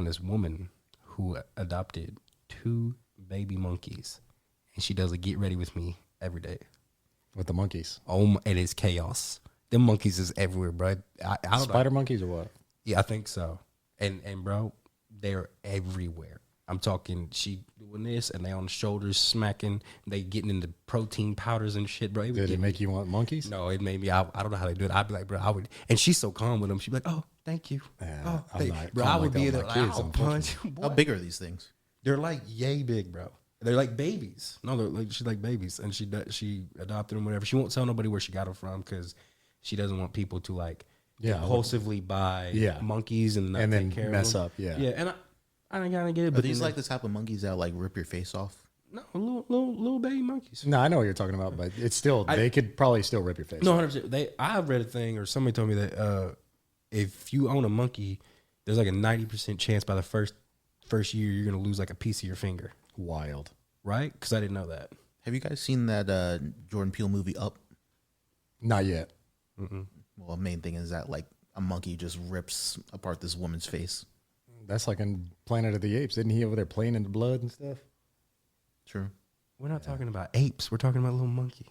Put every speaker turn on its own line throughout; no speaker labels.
this woman who adopted 2 baby monkeys, and she does a get ready with me every day.
With the monkeys.
Oh, it is chaos. Them monkeys is everywhere, bro. I don't
Spider
know.
monkeys or what?
Yeah, I think so. And bro, they're everywhere. I'm talking, she doing this, and they on the shoulders smacking. They getting into protein powders and shit, bro.
Did it make you want monkeys?
No, it made me. I don't know how they do it. I'd be like, bro, I would. And she's so calm with them. She'd be like, oh, thank you.
Yeah,
Oh,
I'm not
bro,
calm
I would
like
be
that
there.
with
Like,
my kids,
I'll punch you.
How big are these things?
They're like yay big, bro. They're like babies. No, they're like she's like babies, and she adopted them. Whatever. She won't tell nobody where she got them from because she doesn't want people to like impulsively buy monkeys and not
then
take care
mess
of them.
up. Yeah,
yeah. And I don't gotta get it.
Are
But
these like the type of monkeys that like rip your face off?
no little baby monkeys.
No, I know what you're talking about, but it's still they could probably still rip your face.
No, 100%. I read a thing, or somebody told me that if you own a monkey, there's like a 90% chance by the first year you're gonna lose like a piece of your finger.
Wild,
right? Because I didn't know that.
Have you guys seen that Jordan Peele movie Up?
Not yet.
Well, the main thing is that like a monkey just rips apart this woman's face.
That's like in Planet of the Apes. Isn't he over there playing in the blood and stuff?
True.
We're not talking about apes. We're talking about a little monkey.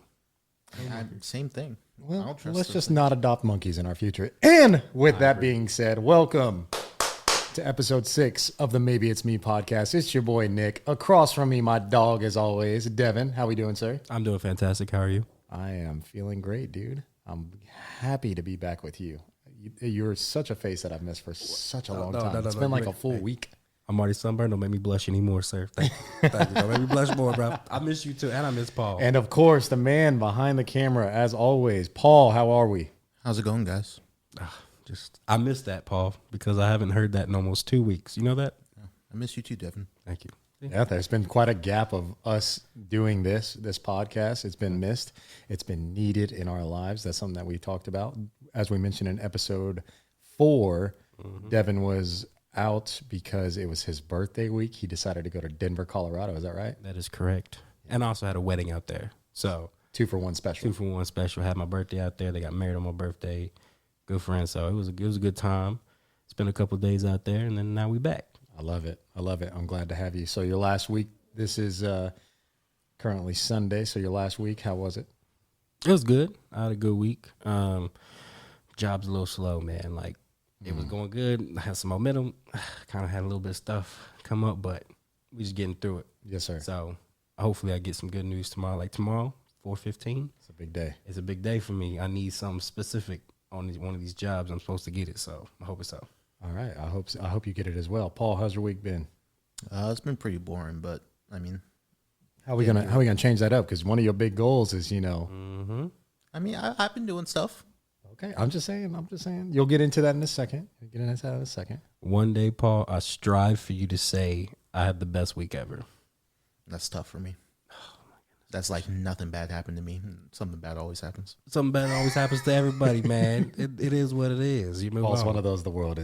Same thing.
Well, let's just not adopt monkeys in our future. And with that being said, welcome to episode 6 of the Maybe It's Me podcast. It's your boy, Nick. Across from me, my dog, as always, Devon. How we doing, sir?
I'm doing fantastic. How are you?
I am feeling great, dude. I'm happy to be back with you. You're such a face that I've missed for such a long time. It's been like a full week.
I'm already sunburned. Don't make me blush anymore, sir. Thank you. Thank you. Don't make me blush more, bro. I miss you too, and I miss Paul.
And of course, the man behind the camera, as always, Paul. How are we?
How's it going, guys?
I miss that, Paul, because I haven't heard that in almost 2 weeks. You know that?
I miss you too, Devin.
Thank you.
Yeah, there's been quite a gap of us doing this podcast. It's been missed. It's been needed in our lives. That's something that we talked about. As we mentioned in episode 4, Devin was out because it was his birthday week. He decided to go to Denver, Colorado. Is that right?
That is correct. And I also had a wedding out there. So
2 for 1 special.
2 for 1 special. Had my birthday out there. They got married on my birthday. Good friends. So it was a good time. Spent a couple of days out there, and then now we back.
I love it. I'm glad to have you. So your last week, this is currently Sunday. So your last week, how was it?
It was good. I had a good week. Job's a little slow, man. Like, it was going good. I had some momentum. Kind of had a little bit of stuff come up, but we just getting through it.
Yes, sir.
So hopefully I get some good news tomorrow. Like tomorrow, 4:15.
It's a big day.
It's a big day for me. I need something specific on one of these jobs. I'm supposed to get it, so I hope it's so.
All right. I hope you get it as well. Paul, how's your week been?
It's been pretty boring, but I mean,
how are we gonna change that up? Because one of your big goals is,
I mean, I've been doing stuff.
Okay, I'm just saying. You'll get into that in a second.
One day, Paul, I strive for you to say I had the best week ever.
That's tough for me. That's like nothing bad happened to me. Something bad always happens.
Something bad always happens to everybody, man. It is what it is. You move
Paul's
on.
one of those. The world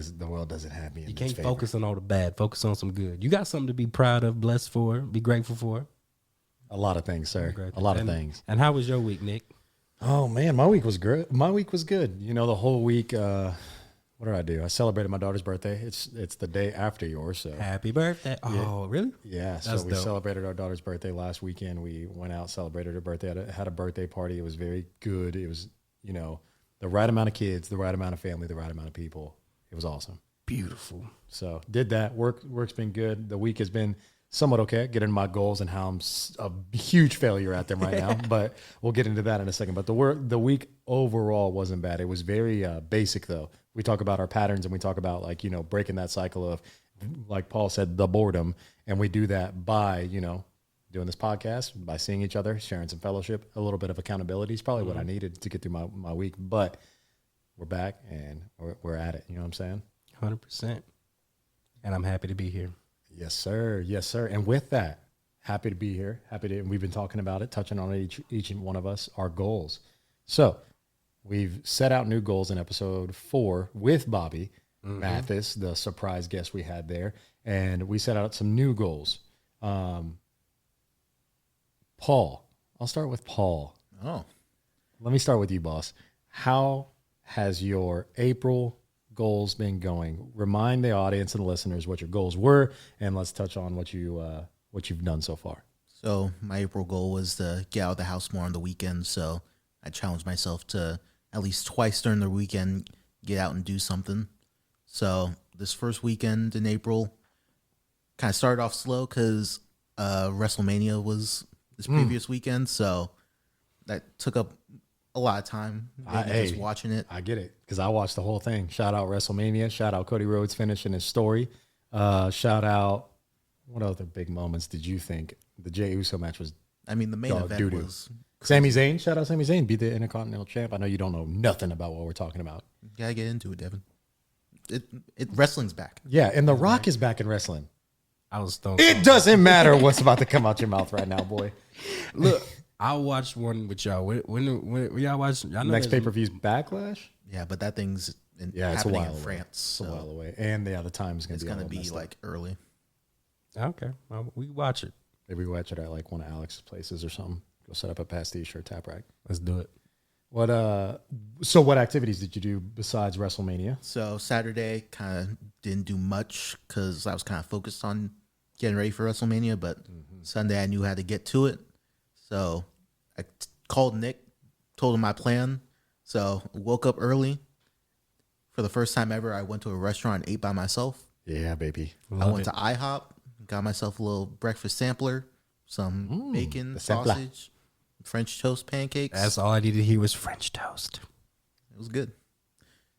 doesn't have me.
You can't focus on all the bad. Focus on some good. You got something to be proud of, blessed for, be grateful for.
A lot of things, sir. A lot of things.
And how was your week, Nick?
Oh man, my week was good. You know, the whole week. What did I do? I celebrated my daughter's birthday. It's the day after yours. So
happy birthday! Oh, really?
Yeah.
That's
so we celebrated our daughter's birthday last weekend. We went out, celebrated her birthday. Had a birthday party. It was very good. It was, the right amount of kids, the right amount of family, the right amount of people. It was awesome.
Beautiful.
So did that. Work's been good. The week has been somewhat okay. Getting my goals and how I'm a huge failure at them right now. But we'll get into that in a second. But the week overall wasn't bad. It was very basic though. We talk about our patterns and we talk about breaking that cycle of, like Paul said, the boredom. And we do that by, doing this podcast, by seeing each other, sharing some fellowship, a little bit of accountability is probably what I needed to get through my week. But we're back and we're at it. You know what I'm saying?
100%. And I'm happy to be here.
Yes, sir. Yes, sir. And with that, happy to be here. And we've been talking about it, touching on each and one of us, our goals. So we've set out new goals in episode 4 with Bobby Mathis, the surprise guest we had there. And we set out some new goals. Paul, I'll start with Paul.
Oh.
Let me start with you, boss. How has your April goals been going? Remind the audience and the listeners what your goals were, and let's touch on what you've done so far.
So my April goal was to get out of the house more on the weekends. So I challenged myself to at least twice during the weekend get out and do something. So this first weekend in April kind of started off slow because WrestleMania was this previous weekend. So that took up a lot of time just watching it.
I get it because I watched the whole thing. Shout out WrestleMania. Shout out Cody Rhodes finishing his story. Shout out, what other big moments did you think? The Jey Uso match was,
I mean, the main event was
Sami Zayn. Shout out Sami Zayn, beat the Intercontinental Champ. I know you don't know nothing about what we're talking about.
You gotta get into it, Devin. Wrestling's back.
Yeah, and The Rock is back in wrestling.
I was stoned.
It doesn't matter what's about to come out your mouth right now, boy.
Look, I watched one with y'all. When y'all watch, y'all know
Next pay-per-view's Backlash.
Yeah, but that thing's
It's
happening
a while
in
away.
France.
It's
So
a while away, and the time's
it's gonna be like early.
Okay, well, we watch it.
Maybe we watch it at like one of Alex's places or something. Go set up a pastiche or a tap rack.
Let's do it.
What activities did you do besides WrestleMania?
So Saturday kind of didn't do much because I was kind of focused on getting ready for WrestleMania. But Sunday I knew how to get to it. So I called Nick, told him my plan. So woke up early. For the first time ever, I went to a restaurant and ate by myself.
Yeah, baby.
I went to IHOP, got myself a little breakfast sampler, some bacon, sausage, French toast pancakes.
That's all I needed to hear was French toast.
It was good.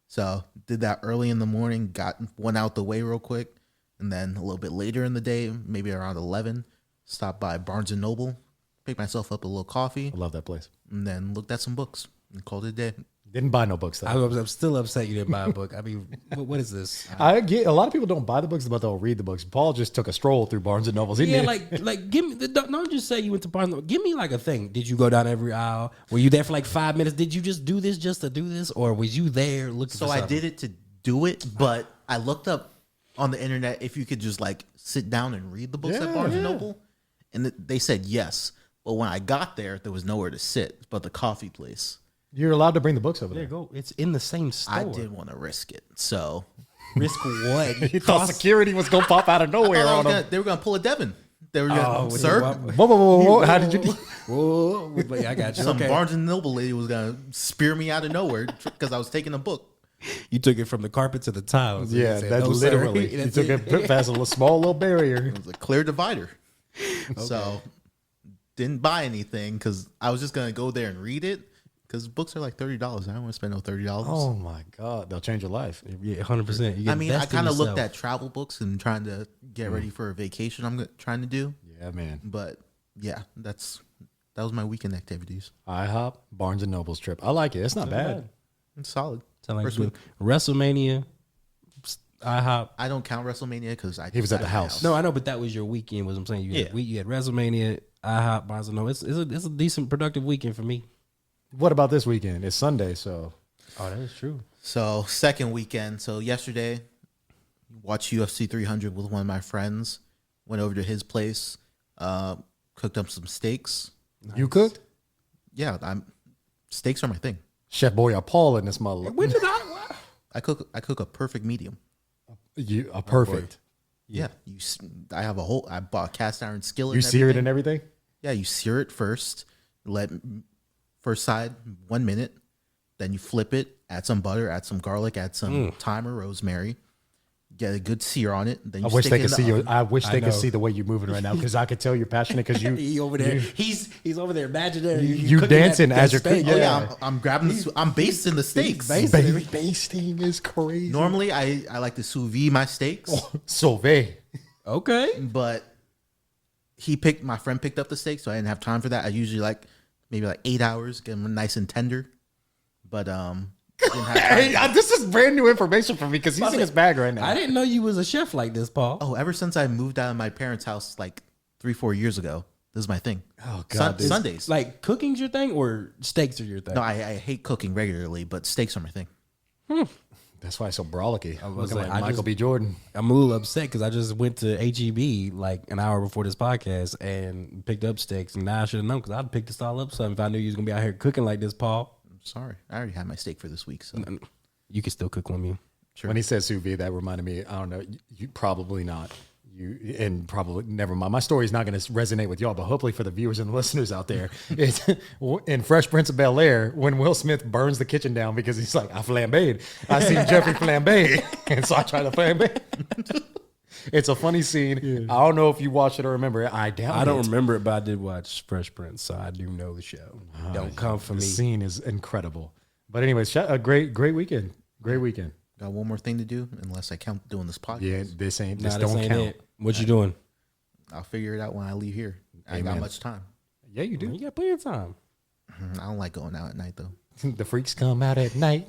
So did that early in the morning, got one out the way real quick. And then a little bit later in the day, maybe around 11, stopped by Barnes & Noble, picked myself up a little coffee.
I love that place.
And then looked at some books and called it a day.
Didn't buy no books though.
I'm still upset you didn't buy a book. I mean, what is this?
I get a lot of people don't buy the books, but they'll read the books. Paul just took a stroll through Barnes and Nobles.
Yeah, like give me. Don't just say you went to Barnes. and Noble. Give me like a thing. Did you go down every aisle? Were you there for like 5 minutes? Did you just do this just to do this, or was you there looking?
So
for
I
something?
did it to do it, but I looked up on the internet if you could just like sit down and read the books at Barnes & Noble. And they said yes. But when I got there was nowhere to sit but the coffee place.
You're allowed to bring the books over
There
there.
you go. It's in the same store.
I did want to risk it. So
risk what?
He thought security was gonna pop out of nowhere on him.
they were going to pull a Devin. They were going to, sir,
Whoa! How did you?
Whoa, I got you.
some
Okay.
Barnes & Noble lady was going to spear me out of nowhere because I was taking a book.
You took it from the carpet to the tiles.
Yeah,
You said,
that's
"No, sir."
literally. You
That's
took
it.
it past a small little barrier.
It was a clear divider. So didn't buy anything because I was just going to go there and read it. Because books are like $30. I don't want to spend no $30.
Oh my God, they'll change your life.
Yeah, 100%.
I mean, I kind of looked at travel books and trying to get ready for a vacation I'm trying to do.
Yeah, man.
But yeah, that was my weekend activities.
IHOP, Barnes and Noble's trip. I like it. It's not bad.
It's solid.
First week. WrestleMania, IHOP.
I don't count WrestleMania because
He was at the house.
No, I know, but that was your weekend. Was I'm saying you had WrestleMania, IHOP, Barnes and Noble. It's a decent, productive weekend for me.
What about this weekend? It's Sunday, so
Oh, that is true.
So second weekend. So yesterday, watched UFC 300 with one of my friends. Went over to his place, cooked up some steaks.
you cooked.
Yeah, steaks are my thing.
Chef Boy Paul in this mother.
When did
I cook a perfect medium.
You a perfect.
Yeah, I bought a cast iron skillet.
You
and
sear it
everything.
and everything.
Yeah, you sear it first. Let first side 1 minute, then you flip it. Add some butter. Add some garlic. Add some thyme or rosemary. Get a good sear on it. Then you
I wish
stick
they
it in
could
the
see you.
oven.
I wish they
know.
could see the way you're moving right now because I could tell you're passionate because you
he over there? He's over there imaginary.
You
cooking
dancing
that
as you're
steak.
cooking.
Oh
Yeah.
yeah, I'm grabbing. I'm basting the steaks.
Basting is crazy.
Normally, I like to sous vide my steaks,
Sauvé.
Okay.
but my friend picked up the steaks, so I didn't have time for that. I usually maybe 8 hours, get them nice and tender. But didn't have time.
Hey, this is brand new information for me because he's in his bag right now.
I didn't know you was a chef like this, Paul.
Oh, ever since I moved out of my parents' house 3-4 years ago, this is my thing.
Oh, God, this-
Sundays.
Like cooking's your thing or steaks are your thing?
No, I hate cooking regularly, but steaks are my thing.
That's why it's so brolicky.
was
Looking
like,
like
I
Michael
just-
B. Jordan.
I'm a little upset because I just went to HEB like an hour before this podcast and picked up steaks. And now I should have known because I'd pick this all up. So if I knew you was gonna be out here cooking like this, Paul,
I'm sorry. I already had my steak for this week, so
you can still cook one meal.
Sure.
When he said sous vide, that reminded me. I don't know. You probably not. And probably never mind. My story is not going to resonate with y'all, but hopefully for the viewers and the listeners out there, it's in Fresh Prince of Bel-Air when Will Smith burns the kitchen down because he's like, I flambéed. I seen Jeffrey flambe, and so I tried to flambe. It's a funny scene. Yeah. I don't know if you watched it or remember it. I doubt it.
I don't remember it, but I did watch Fresh Prince, so I do know the show. Don't come for me.
The scene is incredible. But anyways, a great weekend. Great weekend.
Got one more thing to do, unless I count doing this podcast.
Yeah, this
this
don't
ain't
count.
It. What you doing?
I'll figure it out when I leave here. I ain't got much time.
Yeah, you do.
You got plenty of time.
I don't like going out at night, though.
The freaks come out at night.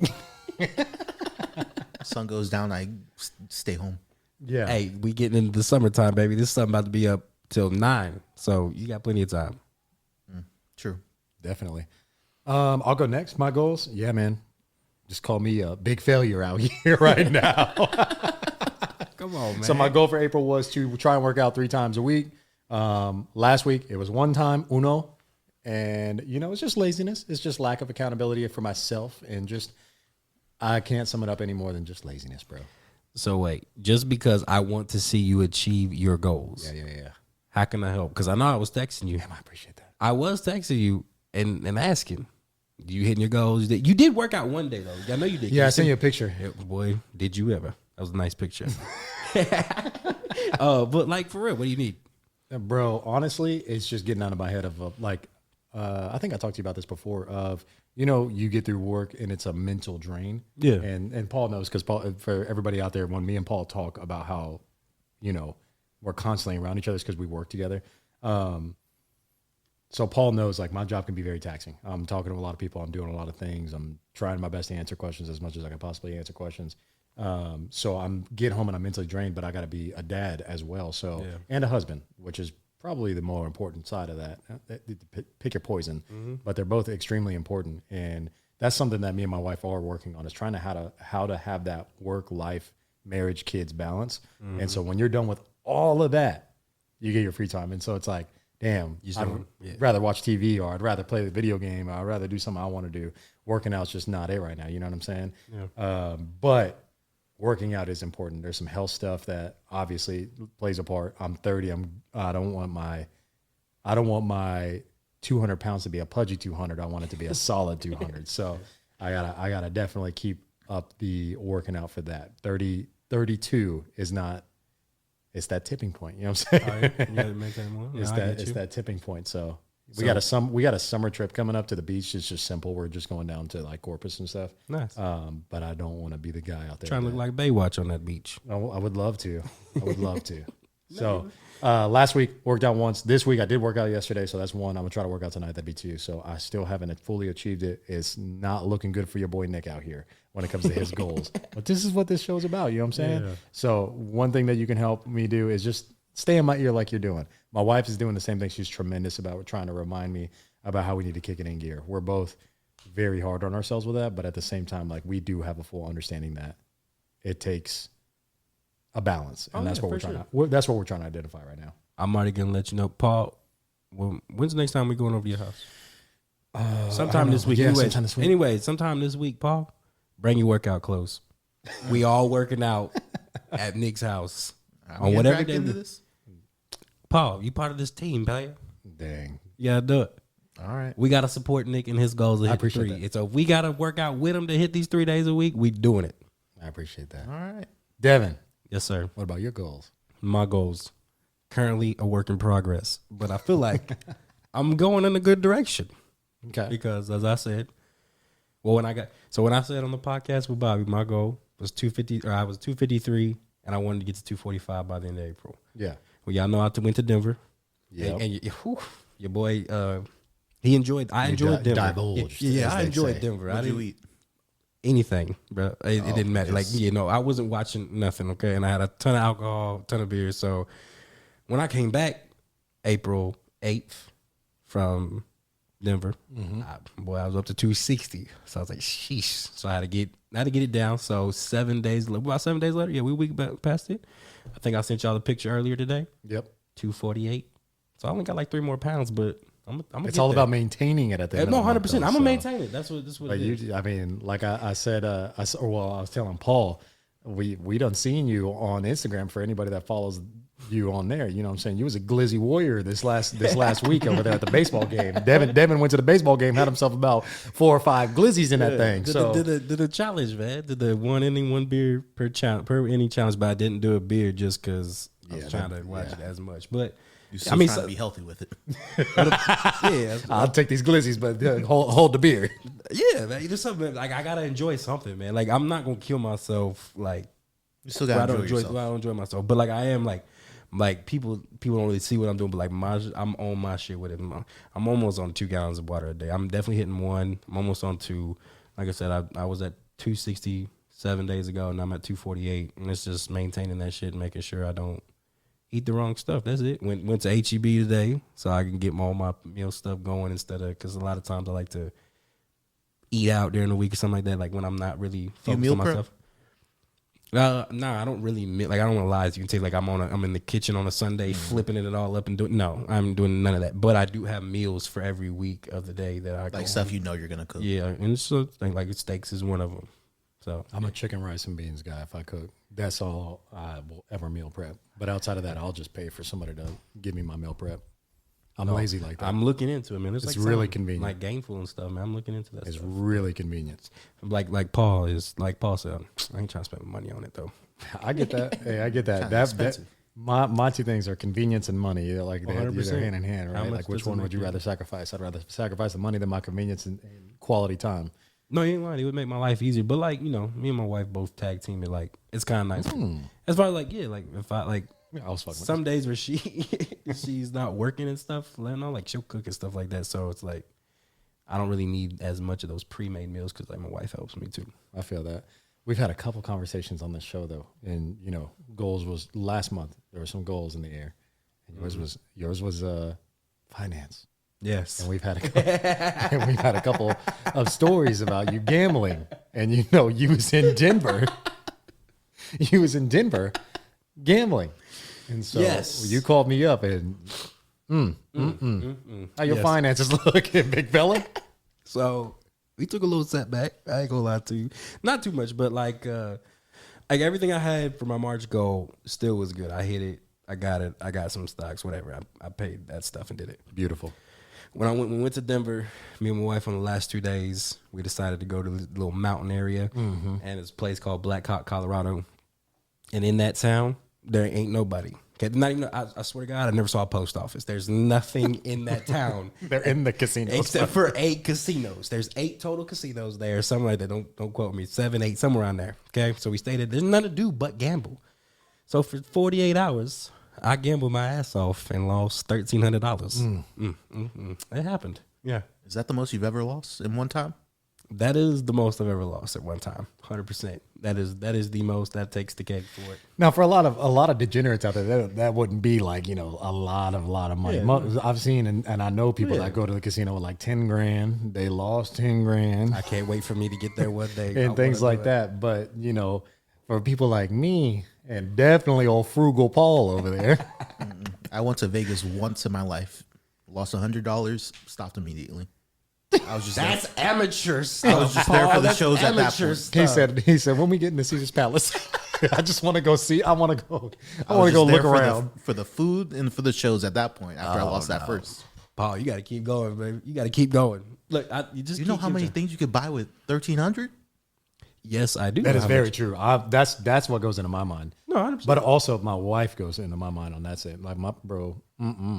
Sun goes down, I stay home.
Yeah.
Hey, we getting into the summertime, baby. This sun about to be up till 9, so you got plenty of time.
True.
Definitely. I'll go next. My goals? Yeah, man. Just call me a big failure out here right now.
Come on, man.
So my goal for April was to try and work out 3 times a week. Last week, it was 1 time, uno. And, it's just laziness. It's just lack of accountability for myself. And just, I can't sum it up any more than just laziness, bro.
So wait, just because I want to see you achieve your goals.
Yeah.
How can I help? Because I know I was texting you.
Damn, I appreciate that.
I was texting you and asking, you hitting your goals? You did work out one day, though. I know you did.
Yeah, I sent you a picture.
Yeah, boy, did you ever. That was a nice picture. But like, for real, what do you need?
Bro, honestly, it's just getting out of my head of I think I talked to you about this before of, you get through work and it's a mental drain.
Yeah.
And Paul knows because Paul, for everybody out there, when me and Paul talk about how, we're constantly around each other because we work together. So Paul knows like my job can be very taxing. I'm talking to a lot of people. I'm doing a lot of things. I'm trying my best to answer questions as much as I can possibly answer questions. So I'm get home and I'm mentally drained, but I got to be a dad as well. So, and a husband, which is probably the more important side of that. Pick your poison, but they're both extremely important. And that's something that me and my wife are working on is trying to how to have that work life, marriage, kids balance. And so when you're done with all of that, you get your free time. And so it's like, damn, I'd rather watch TV or I'd rather play the video game or I'd rather do something I want to do. Working out's just not it right now. You know what I'm saying? Yeah. But working out is important. There's some health stuff that obviously plays a part. I'm 30. I don't want my 200 pounds to be a pudgy 200. I want it to be a solid 200. So I gotta definitely keep up the working out for that. 32 is not. It's that tipping point. You know what I'm saying?
You gotta make that more.
It's that tipping point. So we got a summer trip coming up to the beach. It's just simple. We're just going down to like Corpus and stuff.
Nice.
But I don't want to be the guy out there
trying to look like Baywatch on that beach.
I would love to. So last week worked out once. This week I did work out yesterday, so that's 1. I'm gonna try to work out tonight. That'd be 2. So I still haven't fully achieved it. It's not looking good for your boy Nick out here when it comes to his goals. But this is what this show's about. You know what I'm saying? Yeah. So one thing that you can help me do is just stay in my ear like you're doing. My wife is doing the same thing. She's tremendous about trying to remind me about how we need to kick it in gear. We're both very hard on ourselves with that, but at the same time, like we do have a full understanding that it takes a balance, and that's what we're trying to. That's what we're trying to identify right now.
I'm already gonna let you know, Paul. When's the next time we going over to your house? Sometime this week.
Yeah,
anyway, sometime this week, Paul. Bring your workout clothes. We all working out at Nick's house on whatever day. This? Paul, you part of this team, player.
Dang.
You gotta do it.
All right.
We gotta support Nick and his goals to hit the 3.
That.
So if we gotta work out with him to hit these 3 days a week, we doing it.
I appreciate that.
All right.
Devin.
Yes, sir.
What about your goals?
My goals. Currently a work in progress. But I feel like I'm going in a good direction.
Okay.
Because as I said, when I said on the podcast with Bobby, my goal was 250, or I was 253, and I wanted to get to 245 by the end of April.
Yeah.
Well, y'all know I went to Denver.
Yeah.
And your boy, I enjoyed Denver.
Divulged.
I enjoyed Denver.
What'd you eat?
Anything, bro. It didn't matter.
Yes.
Like, I wasn't watching nothing, okay? And I had a ton of alcohol, ton of beer. So when I came back April 8th from Denver, I was up to 260. So I was like, sheesh. So I had to get it down. So about 7 days later, yeah, we past it. I think I sent y'all the picture earlier today.
Yep.
248. So I only got like 3 more pounds, but I'm
it's all about maintaining it at the end.
No,
of the
100%. I'm gonna maintain it. That's what it is.
I mean, like I said, I was telling Paul, we done seen you on Instagram for anybody that follows you on there. You know what I'm saying? You was a glizzy warrior this last week over there at the baseball game. Devin went to the baseball game, had himself about 4 or 5 glizzies in that thing.
Did the challenge, man. Did the 1 inning, 1 beer per inning challenge, but I didn't do a beer just because I was trying to watch it as much. But
you're still trying to be healthy with it.
Yeah, I'll take these glizzies, but hold the beer.
Yeah, man. There's something like I gotta enjoy something, man. Like I'm not gonna kill myself. Like
you still gotta enjoy yourself.
I don't enjoy myself, but like I am like people don't really see what I'm doing, but like I'm on my shit with it. I'm almost on 2 gallons of water a day. I'm definitely hitting 1. I'm almost on 2. Like I said, I was at 260 7 days ago, and I'm at 248, and it's just maintaining that shit and making sure I don't eat the wrong stuff. That's it. Went to HEB today so I can get all my meal stuff going instead of, because a lot of times I like to eat out during the week or something like that, like when I'm not really focused on myself. Nah, I don't really like. I don't want to lie to you and say like I'm in the kitchen on a Sunday flipping it all up and doing. No, I'm doing none of that. But I do have meals for every week of the day that I
like stuff you know you're gonna cook.
Yeah, and so like steaks is one of them. So
I'm a chicken, rice, and beans guy. If I cook, that's all I will ever meal prep. But outside of that, I'll just pay for somebody to give me my meal prep. I'm lazy like that.
I'm looking into it, man. It's like
really convenient,
like Gainful and stuff, man. I'm looking into that.
It's really convenient.
Like Paul said, I ain't trying to spend money on it though.
I get that. Hey, I get that. That my 2 things are convenience and money. Like they're hand in hand, right? Like which one would you rather sacrifice? I'd rather sacrifice the money than my convenience and quality time.
No, you ain't lying. It would make my life easier. But like, you know, me and my wife both tag team it. Like, it's kind of nice. As far as like, yeah, like if I like,
I was fucking
some days where she's not working and stuff, you know, like she'll cook and stuff like that. So it's like, I don't really need as much of those pre-made meals because like my wife helps me too.
I feel that. We've had a couple conversations on this show though, and you know, goals was last month. There were some goals in the air, and yours was finance.
Yes,
and we've had a couple of stories about you gambling, and you know, you was in Denver gambling, and so you called me up and how your finances looking, big fella?
So we took a little setback. I ain't gonna lie to you, not too much, but like everything I had for my March goal still was good. I hit it. I got it. I got some stocks, whatever. I paid that stuff and did it.
Beautiful.
When we went to Denver, me and my wife on the last 2 days, we decided to go to this little mountain area, and it's a place called Black Hawk, Colorado. And in that town, there ain't nobody. Okay, not even. I swear to God, I never saw a post office. There's nothing in that town.
They're in the casinos,
except for 8 casinos. There's 8 total casinos there, something like that. Don't quote me. 7, 8, somewhere around there. Okay, so we stayed there. There's nothing to do but gamble. So for 48 hours. I gambled my ass off and lost $1,300. It happened. Yeah.
Is that the most you've ever lost in one time?
That is the most I've ever lost at one time. 100%. That is the most. That takes the cake for it.
Now, for a lot of degenerates out there, that wouldn't be like, you know, a lot of money. Yeah. I've seen and I know people that go to the casino with like 10 grand. They lost 10 grand.
I can't wait for me to get there one day.
And things like that. But, you know, for people like me, and definitely old frugal Paul over there.
I went to Vegas once in my life, lost $100, stopped immediately. I was just
that's amateur stuff.
I was just there for the shows at that point.
Stuff.
He said, when we get into Caesar's Palace, I just want to go see. I want to go look around
for the food and for the shows at that point. After I lost that first,
Paul, you got to keep going, baby. You got to keep going. Look, you
know how many things you could buy with $1,300.
Yes, I do.
That is very true. That's what goes into my mind.
No, 100%.
But also my wife goes into my mind on that same. Like my bro,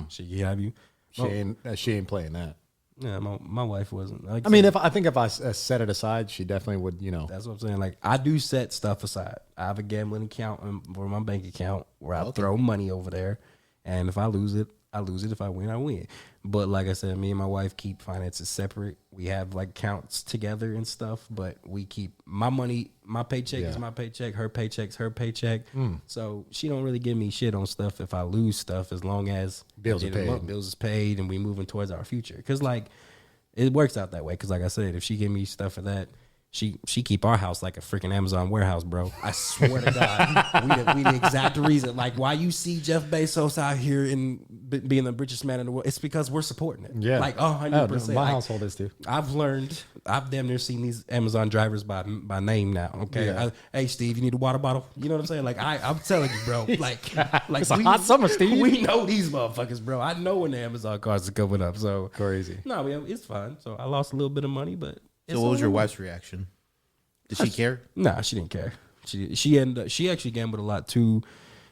she have you.
She ain't playing that.
Yeah, my wife wasn't. Like
I mean, if I set it aside, she definitely would. You know,
that's what I'm saying. Like I do set stuff aside. I have a gambling account for my bank account where I throw money over there, and if I lose it, I lose it. If I win, I win. But like I said, me and my wife keep finances separate. We have like accounts together and stuff, but we keep my money. My paycheck is my paycheck. Her paycheck's her paycheck. So she don't really give me shit on stuff if I lose stuff, as long as
bills are paid.
Bills is paid, and we moving towards our future. Because like it works out that way. Because like I said, if she give me stuff for that, She keep our house like a freaking Amazon warehouse, bro. I swear to God, we the exact reason. Like, why you see Jeff Bezos out here and being the richest man in the world? It's because we're supporting it.
Yeah,
like 100%.
My household is too.
I've damn near seen these Amazon drivers by name now. Okay,
Yeah.
Hey Steve, you need a water bottle? You know what I'm saying? Like I'm telling you, bro. Like
It's a hot summer, Steve.
We know these motherfuckers, bro. I know when the Amazon cars are coming up. So
crazy.
no, it's fine. So I lost a little bit of money, but.
So what was your wife's reaction? Did she care?
Nah, she didn't care. She actually gambled a lot too.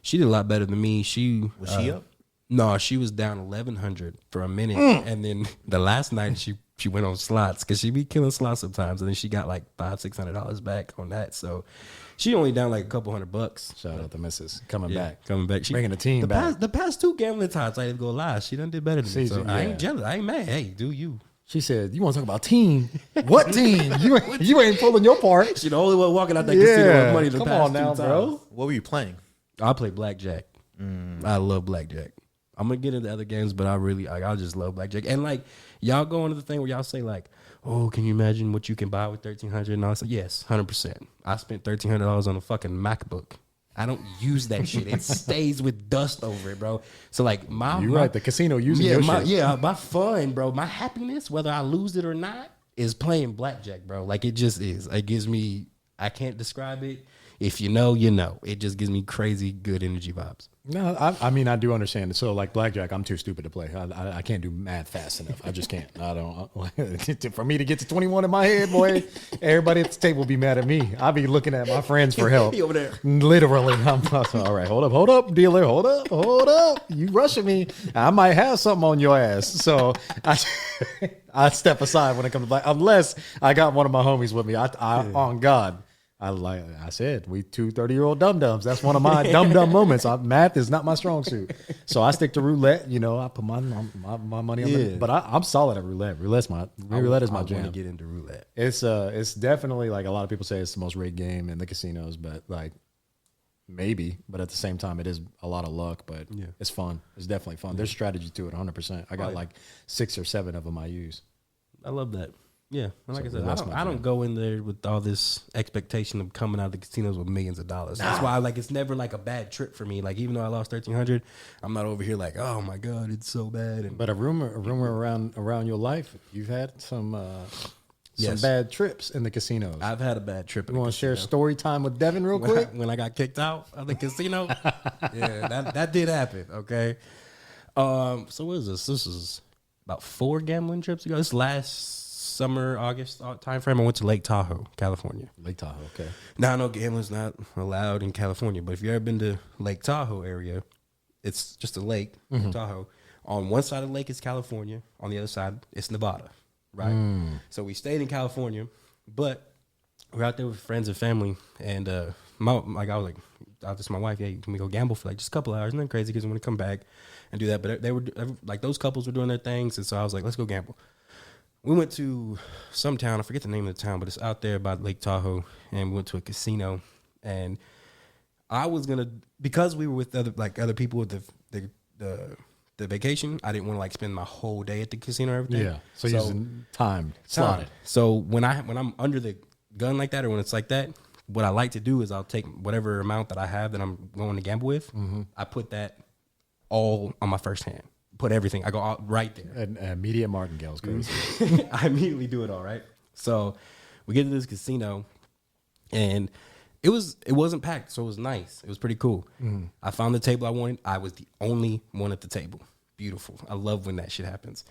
She did a lot better than me. Was
she up?
No, she was down 1,100 for a minute, and then the last night she went on slots because she be killing slots sometimes, and then she got like $500-$600 back on that. So she only down like a couple $100.
Shout out to Mrs. Coming back.
She
Bringing the team back.
The past 2 gambling times, I didn't go lie. She done did better than me. So
Yeah.
I ain't jealous. I ain't mad. Hey, do you?
She said, "You want to talk about team? What team? You ain't pulling your part."
She the only one walking out that casino with money the
Come
past
on now,
2 times.
bro.
What were you playing?
I play blackjack. I love blackjack. I'm gonna get into other games, but I just love blackjack. And like y'all go into the thing where y'all say like, "Oh, can you imagine what you can buy with $1,300?" And I say, "Yes, 100%." I spent $1,300 on a fucking MacBook. I don't use that shit. It stays with dust over it, bro. So like
You're right. The casino using your shit.
My fun, bro. My happiness, whether I lose it or not, is playing blackjack, bro. Like it just is. It gives me. I can't describe it. If you know, you know. It just gives me crazy good energy vibes.
No, I mean, I do understand it. So, like blackjack, I'm too stupid to play. I can't do math fast enough. I just can't. I don't. For me to get to 21 in my head, boy, everybody at the table will be mad at me. I'll be looking at my friends for help.
He over there.
Literally. All right, hold up, dealer. Hold up. You rushing me. I might have something on your ass. So, I step aside when it comes to black. Unless I got one of my homies with me. On God. I said, we 2 30-year-old dum-dums. That's one of my dum-dum moments. Math is not my strong suit. So I stick to roulette. You know, I put my money on it. But I'm solid at roulette. Roulette is my jam.
I want to get into roulette.
It's definitely, like, a lot of people say it's the most rigged game in the casinos, but like maybe. But at the same time, it is a lot of luck, but it's fun. It's definitely fun. There's strategy to it 100%. I got like 6 or 7 of them I use.
I love that. Yeah, like
So
I said,
that's
I don't go in there with all this expectation of coming out of the casinos with millions of dollars. That's why, like, it's never like a bad trip for me. Like, even though I lost $1,300, I'm not over here like, oh my god, it's so bad. And
But a rumor around your life, you've had some
Yes.
bad trips in the casinos.
I've had a bad trip.
You want to share story time with Devin real quick?
When I got kicked out of the casino? Yeah, that did happen. Okay. So what is this? This is about 4 gambling trips ago. This last summer, August time frame, I went to Lake Tahoe, California.
Lake Tahoe, okay.
Now, I know gambling's not allowed in California, but if you've ever been to Lake Tahoe area, it's just a lake, Lake Tahoe. On one side of the lake is California. On the other side, it's Nevada, right? So we stayed in California, but we're out there with friends and family. And I was like, I was just my wife, can we go gamble for like just a couple hours? Nothing crazy because we want to come back and do that. But they were like, those couples were doing their things. And so I was like, let's go gamble. We went to some town, I forget the name of the town, but it's out there by Lake Tahoe, and we went to a casino. And I was gonna, because we were with other people with the vacation, I didn't want to like spend my whole day at the casino or everything.
Yeah. So using time slotted.
So when I'm under the gun like that, or when it's like that, what I like to do is I'll take whatever amount that I have that I'm going to gamble with. I put that all on my first hand. Put everything. I go out right there.
And immediate martingale's crazy.
I immediately do it all, right? So we get to this casino, and it wasn't packed, so it was nice. It was pretty cool. I found the table I wanted. I was the only one at the table. Beautiful. I love when that shit happens.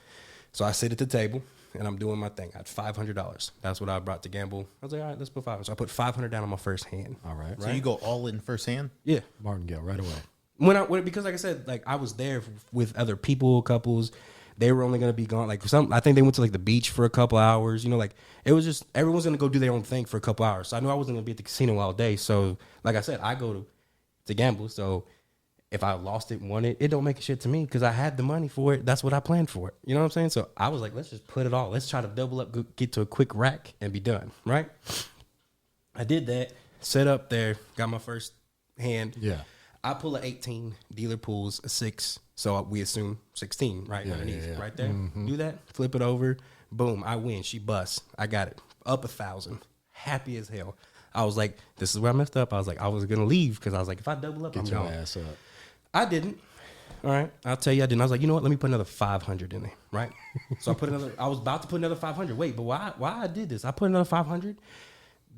So I sit at the table, and I'm doing my thing. I had $500. That's what I brought to gamble. I was like, all right, let's put $500. So I put $500 down on my first hand.
All right.
So you go all in first hand?
Yeah.
Martingale right away.
Because like I said, like I was there with other people, couples. They were only gonna be gone. Like I think they went to like the beach for a couple hours. You know, like it was just everyone's gonna go do their own thing for a couple hours. So I knew I wasn't gonna be at the casino all day. So like I said, I go to gamble. So if I lost it, won it, it don't make a shit to me because I had the money for it. That's what I planned for it. You know what I'm saying? So I was like, let's just put it all. Let's try to double up, get to a quick rack, and be done. Right? I did that. Set up there. Got my first hand.
Yeah.
I pull an 18, dealer pulls a 6, so we assume 16, right? Underneath, right there. Do that, flip it over, boom, I win. She busts. I got it. Up 1,000. happy as hell. I was like, this is where I messed up. I was like, I was going to leave because I was like, if I double up, I'm
Get your
gone.
ass up.
I didn't. All right. I'll tell you I didn't. I was like, you know what? Let me put another 500 in there. Right. So I was about to put another 500. Wait, but why I did this? I put another 500.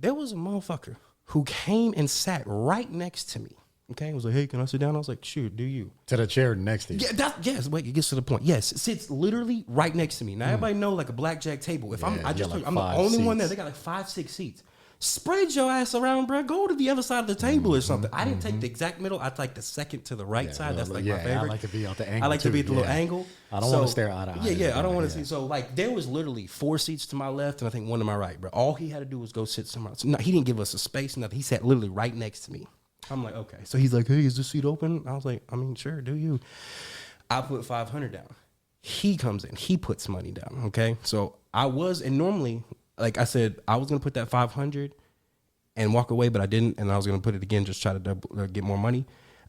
There was a motherfucker who came and sat right next to me. Okay. He was like, hey, can I sit down? I was like, sure, do you?
To the chair next to you.
Yeah, yes. Wait, it gets to the point. Yes, it sits literally right next to me. Now everybody know like a blackjack table. If I'm the only one there. They got like 5-6 seats. Spread your ass around, bro. Go to the other side of the table or something. I didn't take the exact middle. I take the second to the right side. That's like my favorite.
I like to be at the angle.
I like to be at the little angle.
I don't want to stare eye to eye.
Yeah. I don't want to see. So like there was literally 4 seats to my left and I think 1 to my right, bro. All he had to do was go sit somewhere else. No, he didn't give us a space, nothing. He sat literally right next to me. I'm like, okay. So he's like, hey, is this seat open? I was like, I mean, sure, do you? I put 500 down. He comes in. He puts money down, okay? So I was, and normally, like I said, I was going to put that 500 and walk away, but I didn't, and I was going to put it again, just try to get more money.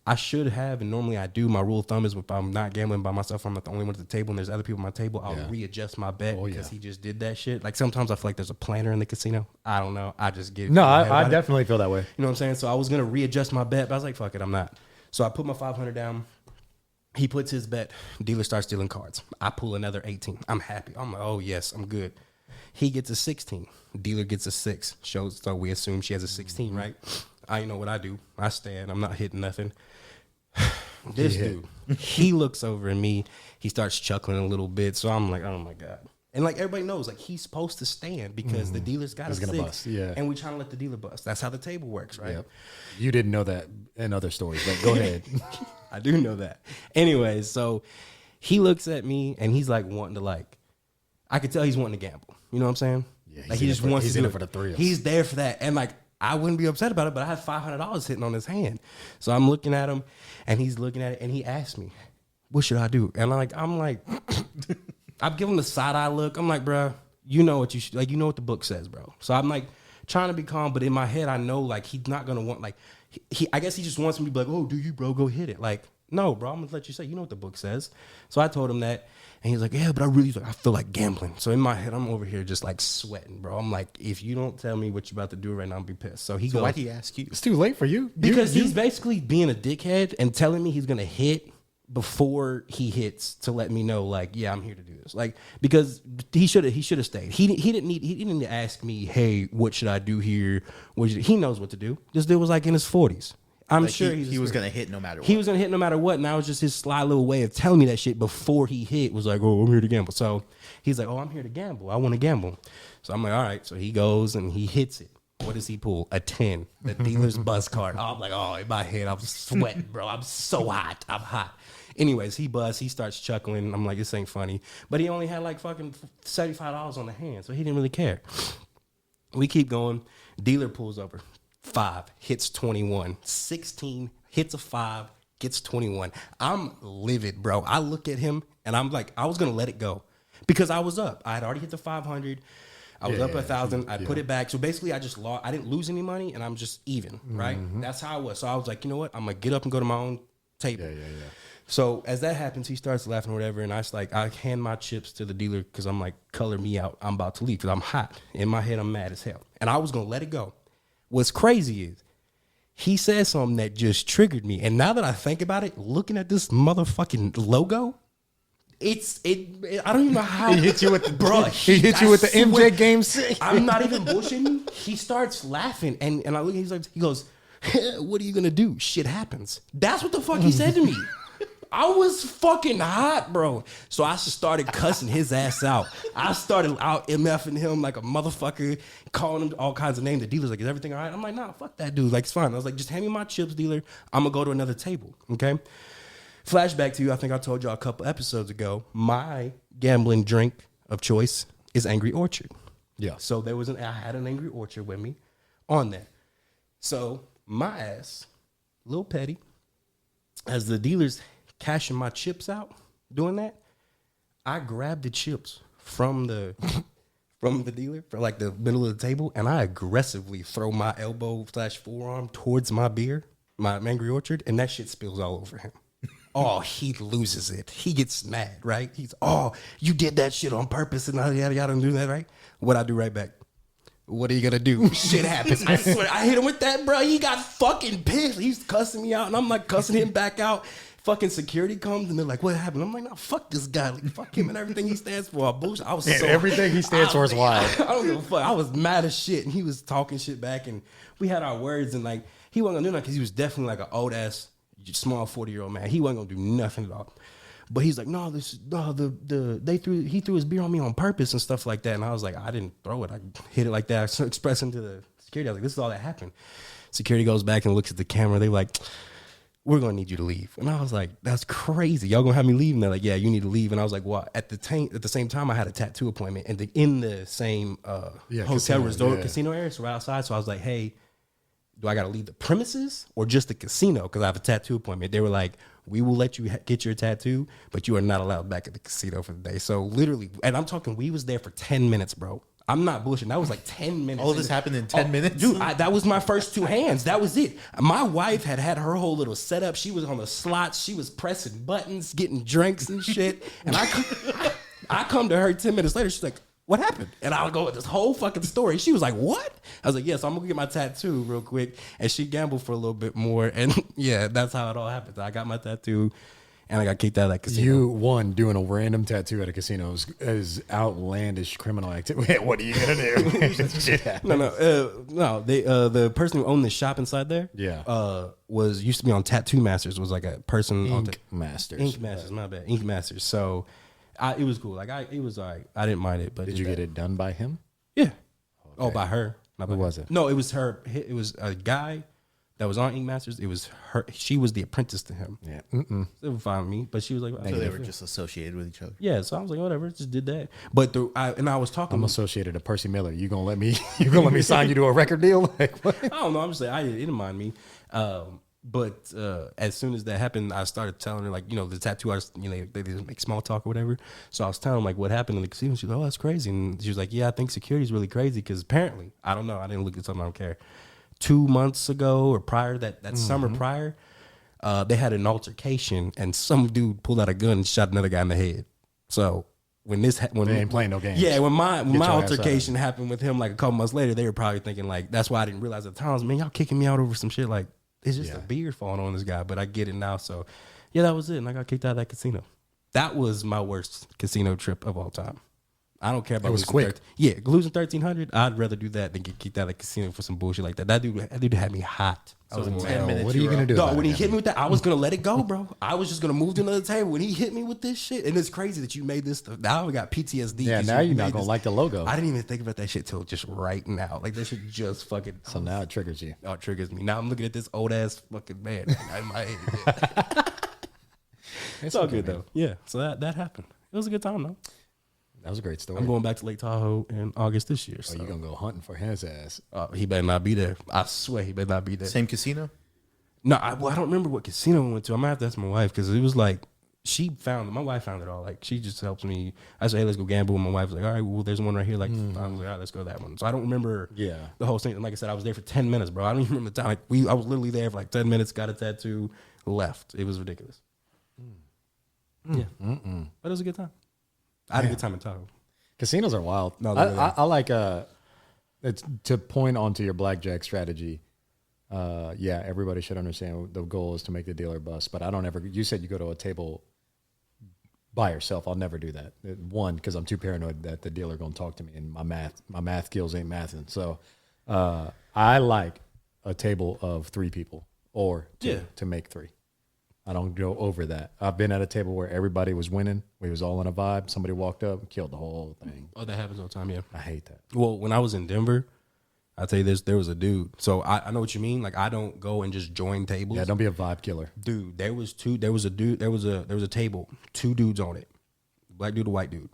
I should have, and normally I do. My rule of thumb is if I'm not gambling by myself, I'm not the only one at the table, and there's other people at my table, I'll readjust my bet because he just did that shit. Like sometimes I feel like there's a planner in the casino. I don't know. I just get.
No, I definitely feel that way.
You know what I'm saying? So I was going to readjust my bet, but I was like, fuck it, I'm not. So I put my 500 down. He puts his bet. Dealer starts dealing cards. I pull another 18. I'm happy. I'm like, oh, yes, I'm good. He gets a 16. Dealer gets a 6. So we assume she has a 16, right? I know what I do. I stand. I'm not hitting nothing. This dude, he looks over at me. He starts chuckling a little bit. So I'm like, oh, my God. And like everybody knows, like he's supposed to stand because the dealer's got a 6.
Bust,
and we trying to let the dealer bust. That's how the table works, right?
Yep. You didn't know that in other stories, but go ahead.
I do know that. Anyways, so he looks at me and he's like wanting to like, I could tell he's wanting to gamble. You know what I'm saying?
Yeah,
like he just wants to
he's
do
in
it
it for the thrills.
He's there for that. And like, I wouldn't be upset about it, but I had $500 sitting on his hand. So I'm looking at him and he's looking at it and he asked me, what should I do? And I'm like, I'm giving him the side eye look. I'm like, bro, you know what you should, like, you know what the book says, bro. So I'm like trying to be calm, but in my head, I know like he's not going to want, like, I guess he just wants me to be like, oh, do you, bro? Go hit it. Like, no, bro, I'm going to let you say, you know what the book says. So I told him that. And he's like, yeah, but I feel like gambling. So in my head, I'm over here just like sweating, bro. I'm like, if you don't tell me what you're about to do right now, I'll be pissed. So he goes,
why'd he ask you?
It's too late for you.
Because he's basically being a dickhead and telling me he's going to hit before he hits to let me know, like, yeah, I'm here to do this. Like, because he should have stayed. He didn't need to ask me, hey, what should I do here? He knows what to do. This dude was like in his 40s. I'm like sure
he was going to hit no matter what.
He was going to hit no matter what. And that was just his sly little way of telling me that shit before he hit was like, oh, I'm here to gamble. So he's like, oh, I'm here to gamble. I want to gamble. So I'm like, all right. So he goes and he hits it. What does he pull? A 10. The dealer's buzz card. I'm like, oh, in my head, I'm sweating, bro. I'm so hot. I'm hot. Anyways, he busts. He starts chuckling. I'm like, this ain't funny. But he only had like fucking $75 on the hand. So he didn't really care. We keep going. Dealer pulls over. 5 hits 21. 16 hits a 5, gets 21. I'm livid, bro. I look at him and I'm like, I was gonna let it go because I was up. I had already hit the 500. I was up 1,000. I put it back. So basically, I just lost. I didn't lose any money, and I'm just even. Right. That's how I was. So I was like, you know what? I'm gonna get up and go to my own table. Yeah. So as that happens, he starts laughing or whatever, and I hand my chips to the dealer because I'm like, color me out. I'm about to leave because I'm hot. In my head, I'm mad as hell, and I was gonna let it go. What's crazy is he said something that just triggered me. And now that I think about it, looking at this motherfucking logo, I don't even know how
he hit you with the
bro.
He hit you with the MJ game 6.
I'm not even bullshitting you. He starts laughing and I look at he goes, what are you gonna do? Shit happens. That's what the fuck he said to me. I was fucking hot, bro. So I just started cussing his ass out. I started out MFing him like a motherfucker, calling him all kinds of names. The dealer's like, is everything all right? I'm like, nah, fuck that dude. Like, it's fine. I was like, just hand me my chips, dealer. I'm going to go to another table, okay? Flashback to you. I think I told y'all a couple episodes ago, my gambling drink of choice is Angry Orchard.
Yeah.
So I had an Angry Orchard with me on there. So my ass, little petty, as the dealer's cashing my chips out, doing that, I grabbed the chips from the dealer for like the middle of the table, and I aggressively throw my elbow/forearm towards my beer, my Angry Orchard, and that shit spills all over him. Oh, he loses it. He gets mad, right? He's, oh, you did that shit on purpose and yada yada yada, and do that, right? What I do right back? What are you gonna do? Shit happens. I swear, I hit him with that, bro. He got fucking pissed. He's cussing me out, and I'm like cussing him back out. Fucking security comes, and they're like, "What happened?" I'm like, "No, fuck this guy. Like, fuck him and everything he stands for." I was so
everything he stands for is wild.
I don't give a fuck. I was mad as shit, and he was talking shit back, and we had our words, and like he wasn't gonna do nothing because he was definitely like an old ass, small 40-year-old man. He wasn't gonna do nothing at all. But he's like, no, he threw his beer on me on purpose and stuff like that. And I was like, I didn't throw it. I hit it like that. I expressed to the security. I was like, this is all that happened. Security goes back and looks at the camera. They're like, we're gonna need you to leave. And I was like, that's crazy. Y'all gonna have me leave? And they're like, yeah, you need to leave. And I was like, well, at the same time, I had a tattoo appointment in the same hotel resort casino area, so right outside. So I was like, hey, do I gotta leave the premises or just the casino? Because I have a tattoo appointment. They were like, we will let you get your tattoo, but you are not allowed back at the casino for the day. So literally, and I'm talking, we was there for 10 minutes, bro. I'm not bullshitting. That was like 10 minutes.
All of this happened in 10 minutes?
Dude, that was my first two hands. That was it. My wife had her whole little setup. She was on the slots. She was pressing buttons, getting drinks and shit. And I come to her 10 minutes later. She's like, what happened? And I'll go with this whole fucking story. She was like, what? I was like, yeah, so I'm going to get my tattoo real quick. And she gambled for a little bit more. And yeah, that's how it all happened. I got my tattoo and I got kicked out of that casino.
You, doing a random tattoo at a casino is outlandish criminal activity. What are you going to do? Shit happens.
No. The person who owned the shop inside there used to be on Tattoo Masters, was like a person
Ink Masters.
Ink Masters, my bad. Ink Masters. So it was cool. Like it was all right. I didn't mind it. But
did you get it done by him?
Yeah. Okay. Oh, by her.
Who was it?
No, it was her. It was a guy that was on Ink Masters. It was her. She was the apprentice to him.
Yeah.
It was fine with me, but she was like,
so they were just associated with each other.
Yeah. So I was like, whatever, just did that. But I was talking.
I'm associated to Percy Miller. You gonna let me sign you to a record deal? Like, what?
I don't know. I'm just saying, it didn't mind me. But as soon as that happened, I started telling her, like, the tattoo artist, they just make small talk or whatever. So I was telling her, like, what happened in the casino. She was like, oh, that's crazy. And she was like, yeah, I think security's really crazy because apparently, I don't know, I didn't look at something, I don't care. 2 months ago or prior, that summer prior, they had an altercation and some dude pulled out a gun and shot another guy in the head. So when they
ain't playing no games.
Yeah, when my altercation happened with him like a couple months later, they were probably thinking like, that's why I didn't realize at the time, I was, man, y'all kicking me out over some shit like, it's just a beard falling on this guy, but I get it now. So, yeah, that was it. And I got kicked out of that casino. That was my worst casino trip of all time. I don't care about
losing. It was quick.
Losing $1,300. I'd rather do that than get kicked out of the casino for some bullshit like that. That dude had me hot.
So in 10 minutes,
what are you gonna do?
Dog, when he hit me with that, I was gonna let it go, bro. I was just gonna move to another table. When he hit me with this shit, and it's crazy that you made this stuff. Now I got PTSD.
Yeah, now you're not gonna like the logo.
I didn't even think about that shit till just right now. Like that shit just fucking.
So now it triggers you.
Oh, it triggers me. Now I'm looking at this old ass fucking man in my head. It's all good though. Yeah. So that happened. It was a good time though.
That was a great story.
I'm going back to Lake Tahoe in August this year. So
you gonna go hunting for his ass?
He better not be there. I swear he better not be there.
Same casino?
No, I don't remember what casino we went to. I'm gonna have to ask my wife because it was like she found it. My wife found it all. Like she just helps me. I say, hey, let's go gamble. And my wife was like, all right, well, there's one right here. Like I was like, all right, let's go to that one. So I don't remember the whole thing. And like I said, I was there for 10 minutes, bro. I don't even remember the time. Like I was literally there for like 10 minutes, got a tattoo, left. It was ridiculous. Yeah. But it was a good time. I had a good time in Tahoe.
Casinos are wild. No, I like it's to point onto your blackjack strategy. Yeah, everybody should understand the goal is to make the dealer bust. But I don't ever. You said you go to a table by yourself. I'll never do that. One, because I'm too paranoid that the dealer gonna talk to me, and my math skills ain't mathing. So I like a table of 3 people or 2 to make 3. I don't go over that. I've been at a table where everybody was winning. We was all in a vibe. Somebody walked up and killed the whole thing.
Oh, that happens all the time, yeah.
I hate that.
Well, when I was in Denver, I'll tell you this, there was a dude. So I know what you mean. Like I don't go and just join tables.
Yeah, don't be a vibe killer.
Dude, there was a table, 2 dudes on it. Black dude, a white dude.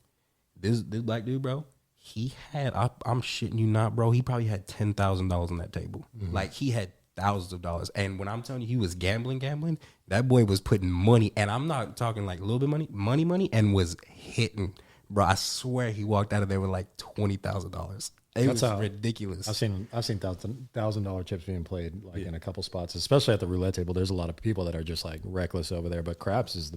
This black dude, bro, he had, I'm shitting you not, bro. He probably had $10,000 on that table. Like he had thousands of dollars. And when I'm telling you he was gambling, that boy was putting money, and I'm not talking like a little bit money, and was hitting. Bro, I swear he walked out of there with like $20,000. It was ridiculous.
I've seen $1,000 chips being played like in a couple spots, especially at the roulette table. There's a lot of people that are just like reckless over there. But craps is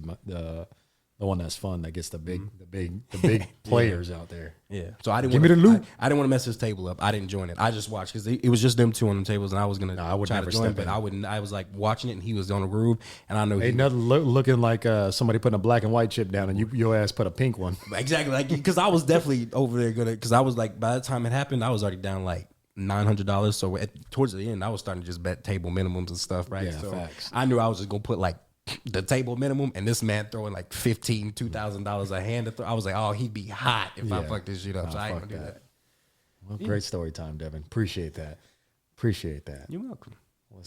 The one that's fun, that gets the big players out there.
Yeah. So I didn't
Give me the loot.
I didn't want to mess his table up. I didn't join it. I just watched because it was just them two on the tables, and I was gonna
I would
try
never
to join,
step
but
in.
I wouldn't. I was like watching it, and he was on the groove, and I know
Ain't nothing looking like somebody putting a black and white chip down, and your ass put a pink one.
exactly like because I was definitely over there because I was like by the time it happened, I was already down like $900. So towards the end, I was starting to just bet table minimums and stuff, right?
Yeah,
so
facts.
I knew I was just gonna put like the table minimum, and this man throwing like $2,000 a hand to throw. I was like, oh, he'd be hot if I fuck this shit up. So I ain't gonna do that.
Well, great story time, Devin. Appreciate that.
You're welcome.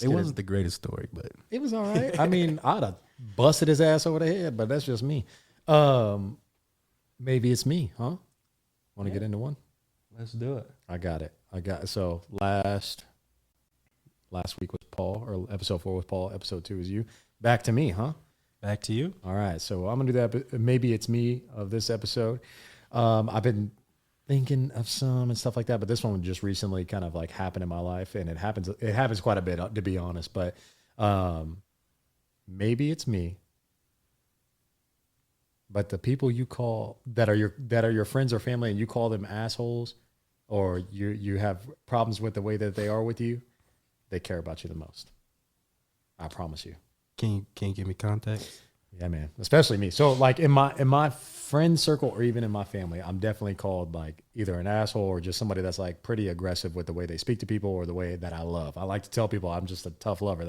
It wasn't the greatest story, but
it was all right. I mean, I'd have busted his ass over the head, but that's just me. Maybe it's me, huh? Want to get into one?
let's do it.
I got it. So last week was Paul, or episode 4 was Paul. Episode 2 is you. Back to me, huh?
Back to you.
All right. So I'm gonna do that. Maybe it's me of this episode. I've been thinking of some and stuff like that, but this one just recently kind of like happened in my life, and it happens quite a bit, to be honest. But maybe it's me. But the people you call that are your friends or family, and you call them assholes, or you have problems with the way that they are with you, they care about you the most. I promise you.
Can you give me context?
Yeah, man. Especially me. So like in my friend circle, or even in my family, I'm definitely called like either an asshole or just somebody that's like pretty aggressive with the way they speak to people or the way that I love. I like to tell people I'm just a tough lover.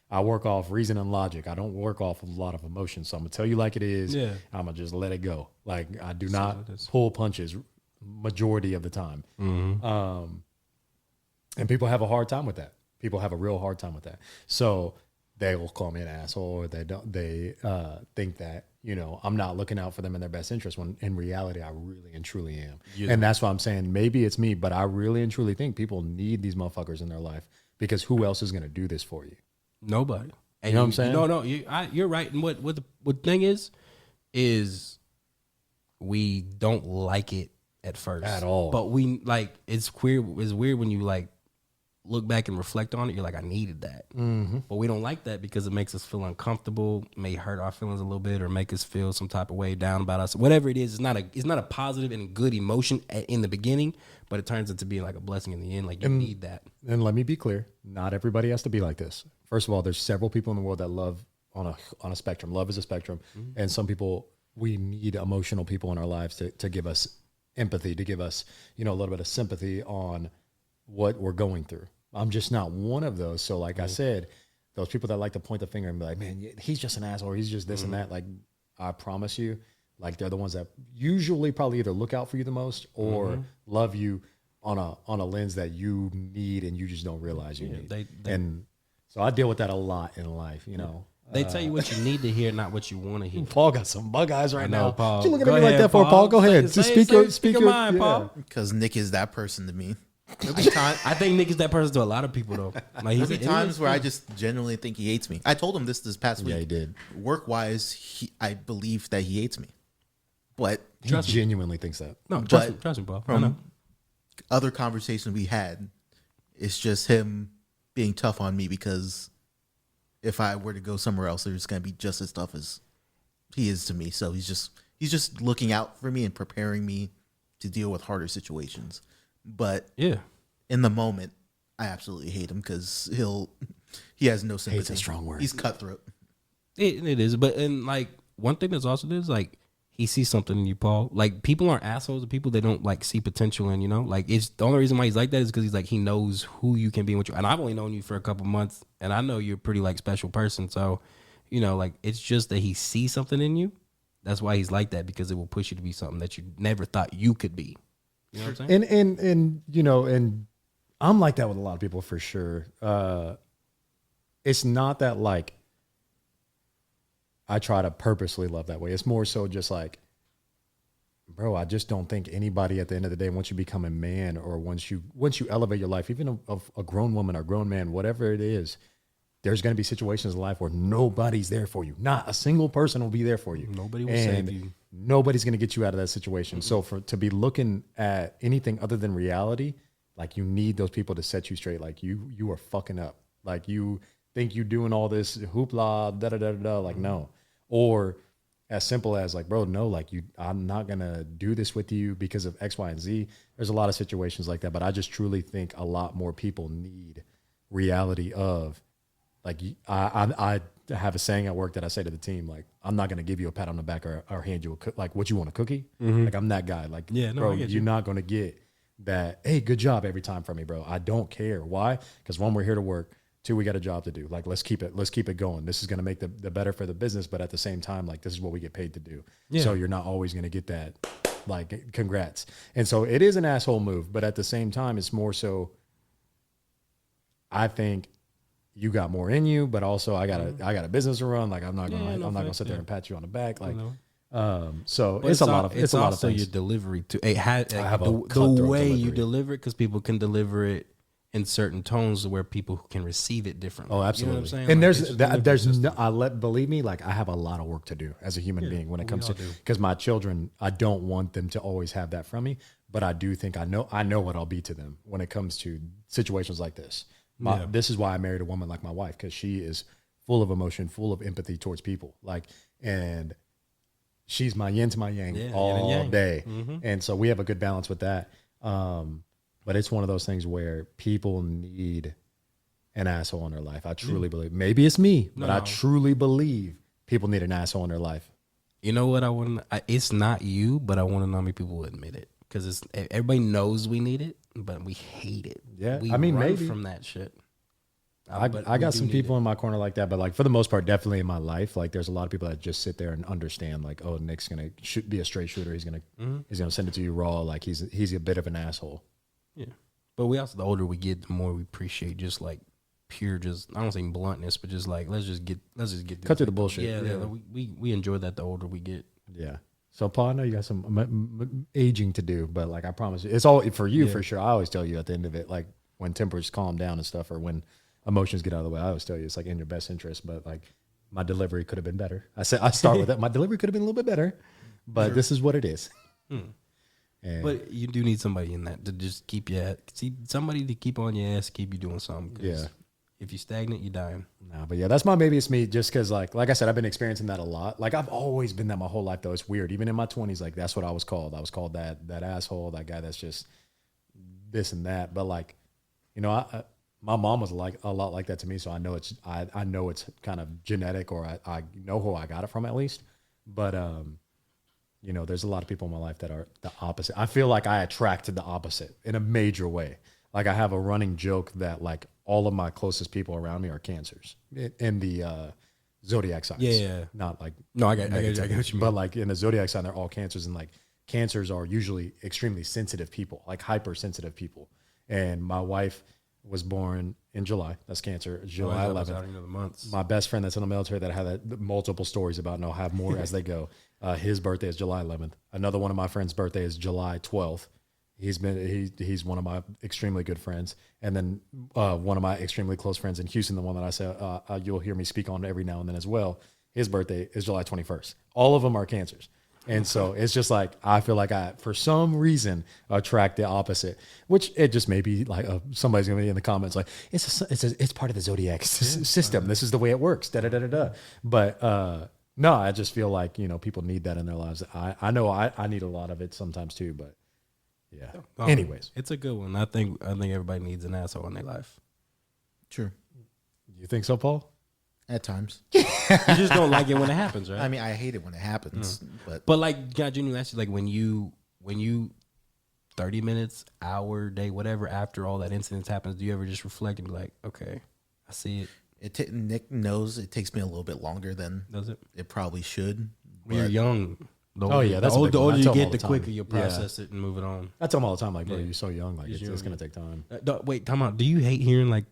I work off reason and logic. I don't work off a lot of emotion. So I'm gonna tell you like it is.
Yeah.
I'm gonna just let it go. Like I do not pull punches majority of the time.
Mm-hmm.
And people have a hard time with that. People have a real hard time with that. So they will call me an asshole, or they think that, I'm not looking out for them in their best interest, when in reality, I really and truly am. Yeah. And that's why I'm saying maybe it's me, but I really and truly think people need these motherfuckers in their life, because who else is going to do this for you?
Nobody. And
you know what I'm saying?
No, you're right. And what the thing is we don't like it at first
at all.
But we like it's weird when you like look back and reflect on it. You're like, I needed that, but we don't like that because it makes us feel uncomfortable, may hurt our feelings a little bit, or make us feel some type of way down about us. Whatever it is, it's not a positive and good emotion in the beginning, but it turns into being like a blessing in the end. Like you need that.
And let me be clear, not everybody has to be like this. First of all, there's several people in the world that love on a spectrum. Love is a spectrum, and some people, we need emotional people in our lives to give us empathy, to give us a little bit of sympathy on what we're going through. I'm just not one of those. So like I said, those people that like to point the finger and be like, man, he's just an asshole, or he's just this and that. Like, I promise you, like, they're the ones that usually probably either look out for you the most or love you on a lens that you need and you just don't realize you need. And so I deal with that a lot in life,
They tell you what you need to hear, not what you want to hear.
Paul got some bug eyes right now.
Paul.
You looking at me like that for, Paul? Go ahead. Just speak your
mind, Paul.
Because Nick is that person to me.
I think Nick is that person to a lot of people, though. Like,
There'll be times where I just genuinely think he hates me. I told him this past week.
Yeah, he did.
Work-wise, I believe that he hates me. But
he genuinely thinks that.
No, trust me, Paul.
From other conversations we had, it's just him being tough on me, because if I were to go somewhere else, there's going to be just as tough as he is to me. So he's just looking out for me and preparing me to deal with harder situations. But in the moment, I absolutely hate him, because he has no sympathy.
Hate's a strong word.
He's cutthroat.
It is, but and like one thing that's also this, like he sees something in you, Paul. Like people aren't assholes. The people they don't like see potential in, like it's the only reason why he's like that is because he's like he knows who you can be and what you. And I've only known you for a couple months, and I know you're a pretty like special person. So, like it's just that he sees something in you. That's why he's like that, because it will push you to be something that you never thought you could be. You know what I'm saying?
And I'm like that with a lot of people for sure. It's not that like I try to purposely love that way. It's more so just like, bro, I just don't think anybody at the end of the day, once you become a man, or once you elevate your life, even of a grown woman or grown man, whatever it is, there's going to be situations in life where nobody's there for you. Not a single person will be there for you.
Nobody will save you.
Nobody's going to get you out of that situation. So to be looking at anything other than reality, like you need those people to set you straight. Like you are fucking up. Like you think you doing all this hoopla, da-da-da-da-da. Like no. Or as simple as like, bro, no, like I'm not going to do this with you because of X, Y, and Z. There's a lot of situations like that, but I just truly think a lot more people need reality of like, I have a saying at work that I say to the team, like, I'm not going to give you a pat on the back or hand you like, what you want, a cookie? Like, I'm that guy. Like, bro, you're not going to get that, hey, good job every time from me, bro. I don't care. Why? Because one, we're here to work. Two, we got a job to do. Like, let's keep it going. This is going to make the better for the business, but at the same time, like, this is what we get paid to do. Yeah. So you're not always going to get that, like, congrats. And so it is an asshole move, but at the same time, it's more so, I think you got more in you, but also I got a business to run. Like, I'm not gonna sit there and pat you on the back. Like, so it's a lot of things.
Your delivery too. The way you deliver it, because people can deliver it in certain tones where people can receive it differently.
Oh, absolutely.
You know what I'm saying?
And believe me, like, I have a lot of work to do as a human being when it comes to, because my children, I don't want them to always have that from me, but I do think I know what I'll be to them when it comes to situations like this. This is why I married a woman like my wife, because she is full of emotion, full of empathy towards people. Like, and she's my yin to my yang all day. Mm-hmm. And so we have a good balance with that. But it's one of those things where people need an asshole in their life. I truly believe. Maybe it's me, but I truly believe people need an asshole in their life.
You know what? It's not you, but I want to know how many people will admit it. Because everybody knows we need it, but we hate it.
Yeah,
we run maybe from that shit.
I got some people in my corner like that, but like for the most part, definitely in my life, like there's a lot of people that just sit there and understand, like, oh, Nick's gonna be a straight shooter. He's gonna send it to you raw. Like he's a bit of an asshole.
Yeah, but we also, the older we get, the more we appreciate just like pure, just I don't say bluntness, but just like let's just get
cut through the bullshit.
Yeah. We enjoy that the older we get.
Yeah. So, Paul, I know you got some aging to do, but like I promise you, it's all for you for sure. I always tell you at the end of it, like when tempers calm down and stuff, or when emotions get out of the way, I always tell you it's like in your best interest. But like my delivery could have been better. I start with that. My delivery could have been a little bit better, but this is what it is.
But you do need somebody in that to just keep somebody to keep on your ass, keep you doing something. Yeah. If you stagnant, you're dying.
No, but yeah, that's my maybe it's me, just because like I said, I've been experiencing that a lot. Like I've always been that my whole life, though. It's weird. Even in my 20s, like that's what I was called. I was called that asshole, that guy that's just this and that. But like, you know, my mom was like a lot like that to me, so I know it's kind of genetic, or I know who I got it from at least. But you know, there's a lot of people in my life that are the opposite. I feel like I attracted the opposite in a major way. Like I have a running joke that like all of my closest people around me are Cancers in the zodiac signs.
Yeah.
Not like
I get what you mean.
But like in the zodiac sign, they're all Cancers, and like Cancers are usually extremely sensitive people, like hypersensitive people. And my wife was born in July. That's Cancer, July 11th. My best friend that's in the military that I had multiple stories about, and I'll have more as they go. His birthday is July 11th. Another one of my friends' birthday is July 12th. He's one of my extremely good friends. And then one of my extremely close friends in Houston, the one that I say you'll hear me speak on every now and then as well, his birthday is July 21st. All of them are Cancers. And so it's just like, I feel like I, for some reason, attract the opposite, which it just may be like somebody's going to be in the comments like, it's part of the zodiac system. This is the way it works. But no, I just feel like, you know, people need that in their lives. I know I need a lot of it sometimes too, but yeah. Anyways,
it's a good one. I think everybody needs an asshole in their life.
True.
You think so, Paul?
At times.
You just don't like it when it happens, right?
I mean, I hate it when it happens,
but like, God, genuinely ask you, like when you 30 minutes, hour, day, whatever, after all that incident happens, do you ever just reflect and be like, okay, I see it?
Nick knows it takes me a little bit longer than
does it
probably should.
When you're young.
The
older you get, the quicker you'll process it and move it on.
I tell them all the time, like, bro, you're so young, like it's going to take time.
Wait, time out. Do you hate hearing like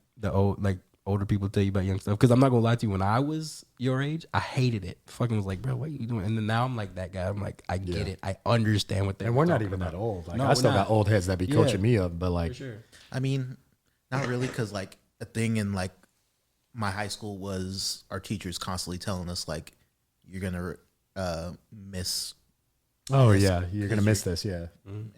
older people tell you about young stuff? Because I'm not gonna lie to you, when I was your age, I hated it. Fucking was like, bro, what are you doing? And then now I'm like that guy. I'm like, I get it. I understand what they're.
And we're not even that old. Like, I still got old heads that be coaching me up, but like,
for sure.
I mean, not really, because like a thing in like my high school was our teachers constantly telling us like, you're gonna miss.
Oh yeah, you're gonna miss this, yeah.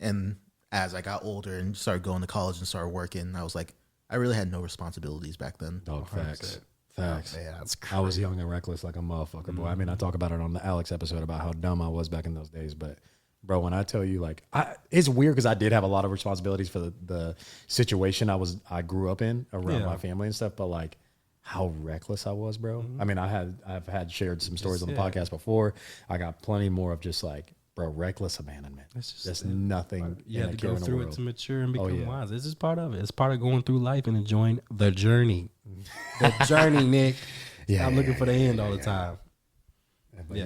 And as I got older and started going to college and started working, I was like, I really had no responsibilities back then.
Dog facts. Facts.
Oh, man, that's crazy.
I was young and reckless like a motherfucker, boy. I mean, I talk about it on the Alex episode about how dumb I was back in those days. But, bro, when I tell you, like, it's weird because I did have a lot of responsibilities for the situation I grew up in around my family and stuff. But, like, how reckless I was, bro. I mean, I've had shared some stories on the podcast before. I got plenty more of just like, bro, reckless abandonment. It's just nothing.
You have to go through it to mature and become wise. This is part of it. It's part of going through life and enjoying the journey. The journey, Nick. I'm looking for the end all the time.
But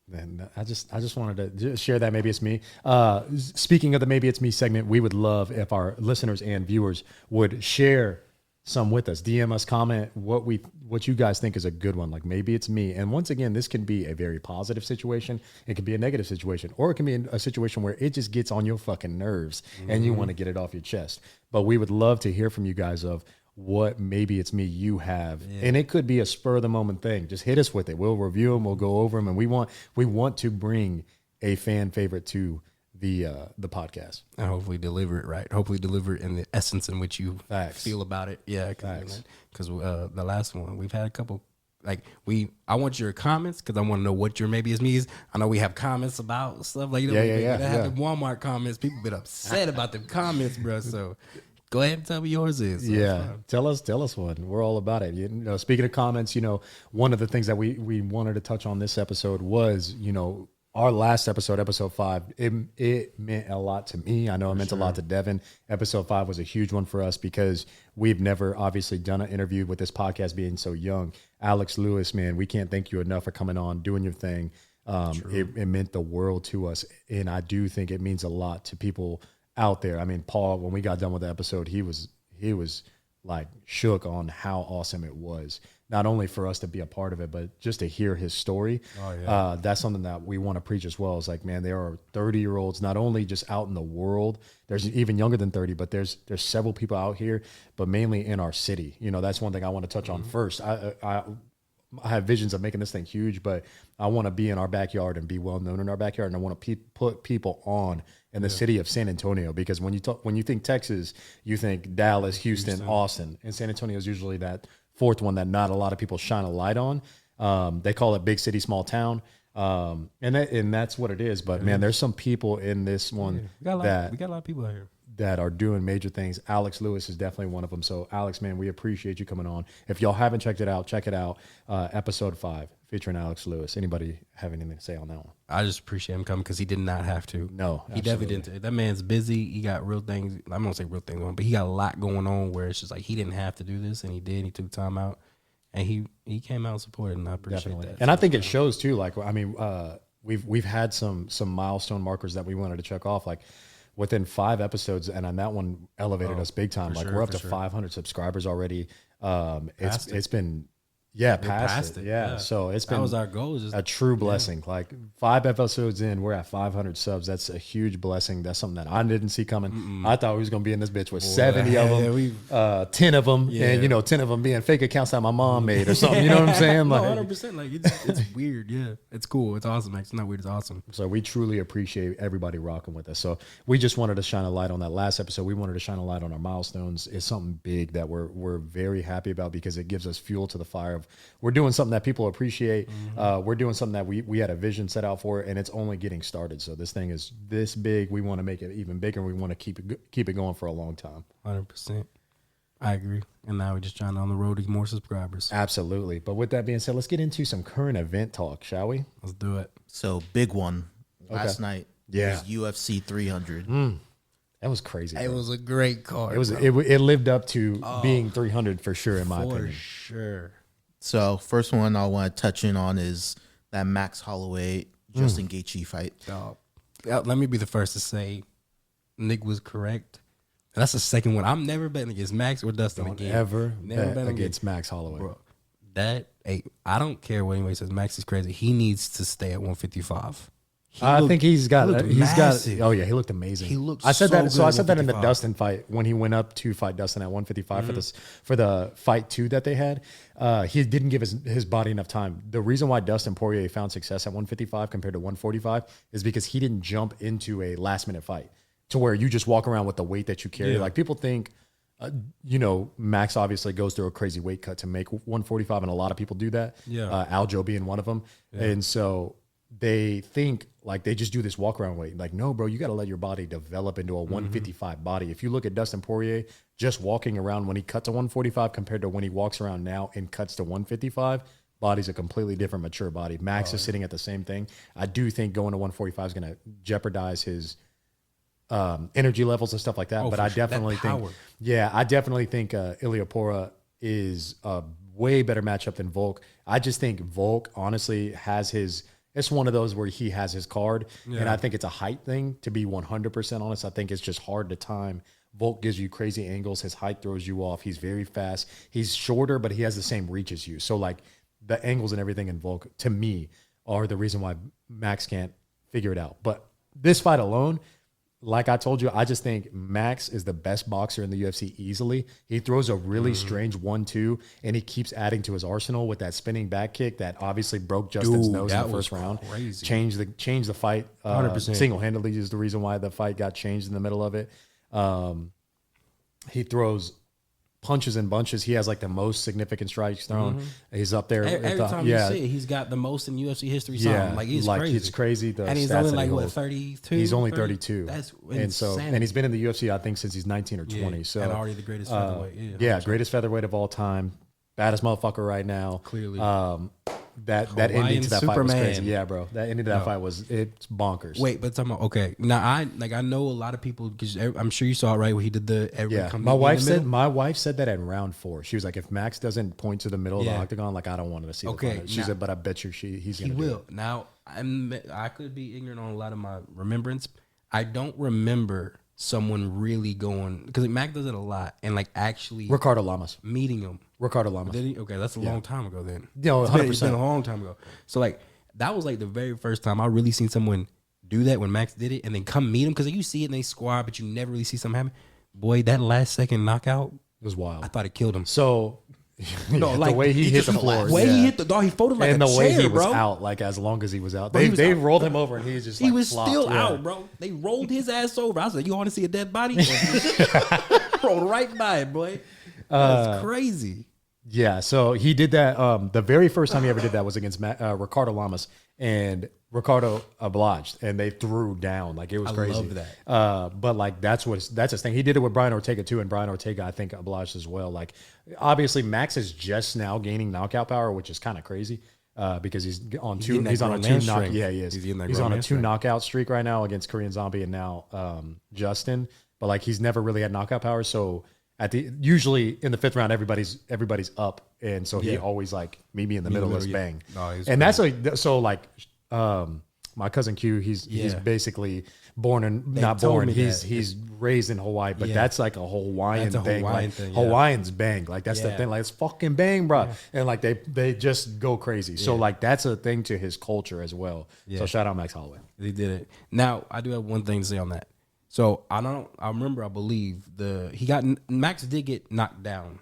then I just wanted to share that. Maybe it's me. Speaking of the Maybe It's Me segment, we would love if our listeners and viewers would share some with us. DM us, comment what you guys think is a good one. Like, maybe it's me. And once again, this can be a very positive situation. It can be a negative situation, or it can be a situation where it just gets on your fucking nerves and you want to get it off your chest. But we would love to hear from you guys of what maybe it's me you have. And it could be a spur of the moment thing. Just hit us with it. We'll review them. We'll go over them. And we want to bring a fan favorite to the podcast
and hopefully deliver it right. Hopefully deliver it in the essence in which you feel about it. Yeah, because the last one we've had a couple. Like I want your comments because I want to know what your maybe it's me is. I know we have comments about stuff like that. Have the Walmart comments. People been upset about the comments, bro. So go ahead and tell me yours is. So
tell us one. We're all about it. You know, speaking of comments, you know, one of the things that we wanted to touch on this episode was, you know, our last episode, episode 5, it meant a lot to me. I know it meant a lot to Devon. Episode 5 was a huge one for us because we've never obviously done an interview with this podcast being so young. Alex Lewis, man, we can't thank you enough for coming on, doing your thing. It meant the world to us. And I do think it means a lot to people out there. I mean, Paul, when we got done with the episode, he was like shook on how awesome it was. Not only for us to be a part of it, but just to hear his story. That's something that we want to preach as well. It's like, man, there are 30-year-olds not only just out in the world, there's even younger than 30, but there's several people out here, but mainly in our city. You know, that's one thing I want to touch on first. I have visions of making this thing huge, but I want to be in our backyard and be well known in our backyard. And I want to put people on in the city of San Antonio, because when you think Texas, you think Dallas, Houston, Austin, and San Antonio is usually that fourth one that not a lot of people shine a light on. They call it big city, small town. And that's what it is. But man, there's some people in this one
we got a lot of people out here
that are doing major things. Alex Lewis is definitely one of them. So Alex, man, we appreciate you coming on. If y'all haven't checked it out, check it out. Episode 5 featuring Alex Lewis. Anybody have anything to say on that one?
I just appreciate him coming because he did not have to.
No,
he definitely didn't. That man's busy. He got real things. I'm gonna say real things on, but he got a lot going on where it's just like he didn't have to do this, and he did. He took time out, and he came out and supported, and I appreciate that.
And I think it shows too. Like, I mean, we've had some milestone markers that we wanted to check off, like within 5 episodes, and on that one elevated us big time. Like, we're up to 500 subscribers already. It's been. Past it. Yeah. So it's been,
that was our goal.
A true blessing. Like 5 episodes in, we're at 500 subs. That's a huge blessing. That's something that I didn't see coming. I thought we was going to be in this bitch with 70 of them, 10 of them, and, you know, 10 of them being fake accounts that my mom made or something. You know what I'm saying? Like,
100%. Like, it's weird. Yeah. It's cool. It's awesome. It's not weird. It's awesome.
So we truly appreciate everybody rocking with us. So we just wanted to shine a light on that last episode. We wanted to shine a light on our milestones. It's something big that we're very happy about, because it gives us fuel to the fire of, we're doing something that people appreciate. We're doing something that we had a vision set out for, and it's only getting started. So this thing is this big. We want to make it even bigger. We want to keep it going for a long time.
100%. I agree. And now we're just trying on the road to get more subscribers.
Absolutely. But with that being said, let's get into some current event talk, shall we?
Let's do it.
So big one last night. Was UFC 300.
That was crazy.
It was a great card.
It lived up to being 300 for sure, in my opinion.
For sure.
So first one I want to touch in on is that Max Holloway Justin Gaethje fight.
Let me be the first to say Nick was correct. And that's the second one. I'm never betting against Max or Dustin again.
Never bet against Max Holloway. Bro,
I don't care what anybody says. Max is crazy. He needs to stay at 155.
I think he's got. Oh yeah, he looked amazing.
He looked.
I said that. So I said that in the Dustin fight when he went up to fight Dustin at 155 for the fight 2 that they had. He didn't give his body enough time. The reason why Dustin Poirier found success at 155 compared to 145 is because he didn't jump into a last minute fight to where you just walk around with the weight that you carry. Like, people think Max obviously goes through a crazy weight cut to make 145, and a lot of people do that.
Yeah.
Aljo being one of them. Yeah. And so they think like they just do this walk around weight. Like, no, bro, you got to let your body develop into a 155 body. If you look at Dustin Poirier, just walking around when he cut to 145 compared to when he walks around now and cuts to 155, body's a completely different mature body. Max is sitting at the same thing. I do think going to 145 is going to jeopardize his energy levels and stuff like that. But I definitely think, Iliopora is a way better matchup than Volk. I just think Volk honestly has it's one of those where he has his card. Yeah. And I think it's a height thing, to be 100% honest. I think it's just hard to time. Volk gives you crazy angles. His height throws you off. He's very fast. He's shorter, but he has the same reach as you. So like the angles and everything in Volk, to me, are the reason why Max can't figure it out. But this fight alone, like I told you, I just think Max is the best boxer in the UFC easily. He throws a really strange 1-2, and he keeps adding to his arsenal with that spinning back kick that obviously broke Justin's nose in the first round.
Crazy.
Changed the fight 100%. Single-handedly is the reason why the fight got changed in the middle of it. He throws punches and bunches. He has like the most significant strikes thrown. He's up there.
Every time you see it, he's got the most in UFC history. Yeah, like he's crazy.
It's crazy.
And he's only like what, 32?
He's only 32.
That's insane.
And he's been in the UFC I think since he's 19 or 20. So
and already the greatest featherweight.
Yeah, greatest featherweight of all time. Baddest motherfucker right now.
Clearly.
That ending to that fight was crazy. Yeah, bro. That ending to that fight it's bonkers.
Wait, but talking about, okay. Now I know a lot of people, because I'm sure you saw it, right, where he did the
My wife said that in round 4. She was like, if Max doesn't point to the middle of the octagon, like I don't want to see the fight. She said, but I bet you he's gonna do it.
Now I could be ignorant on a lot of my remembrance. I don't remember someone really going, because Mac does it a lot, and like actually
Ricardo Lamas
meeting him.
Ricardo Lamas.
Did he? Okay, that's a long time ago then.
No, 100%.
It's been a long time ago. So like that was like the very first time I really seen someone do that, when Max did it, and then come meet him, because you see it and they squad, but you never really see something happen. Boy, that last second knockout
was wild.
I thought it killed him.
So no, like the way he hit the floor,
he hit the dog, he folded like
and
a
the way
chair,
he was
bro.
out, like as long as he was out, they rolled him over, and he just
he was still out, bro. They rolled his ass over. I said, "You want to see a dead body?" Rolled right by it, boy. That's crazy.
Yeah, so he did that. The very first time he ever did that was against Ricardo Lamas, and Ricardo obliged, and they threw down. Like it was crazy.
I love that.
But like that's his thing. He did it with Brian Ortega too, and Brian Ortega I think obliged as well. Like obviously Max is just now gaining knockout power, which is kind of crazy. Because he's on a 2 knockout. Yeah, he is. He's on a 2 knockout streak right now against Korean Zombie and now Justin. But like he's never really had knockout power, so. Usually in the 5th round, everybody's up, and so he always like meet me in the middle. Let's bang. No, and that's my cousin Q. He's basically born and not born. He's raised in Hawaii, but that's like a Hawaiian thing. Hawaiians bang, like that's the thing. Like it's fucking bang, bro. Yeah. And like they just go crazy. So like that's a thing to his culture as well. Yeah. So shout out Max Holloway.
He did it. Now I do have one thing to say on that. So I believe Max did get knocked down.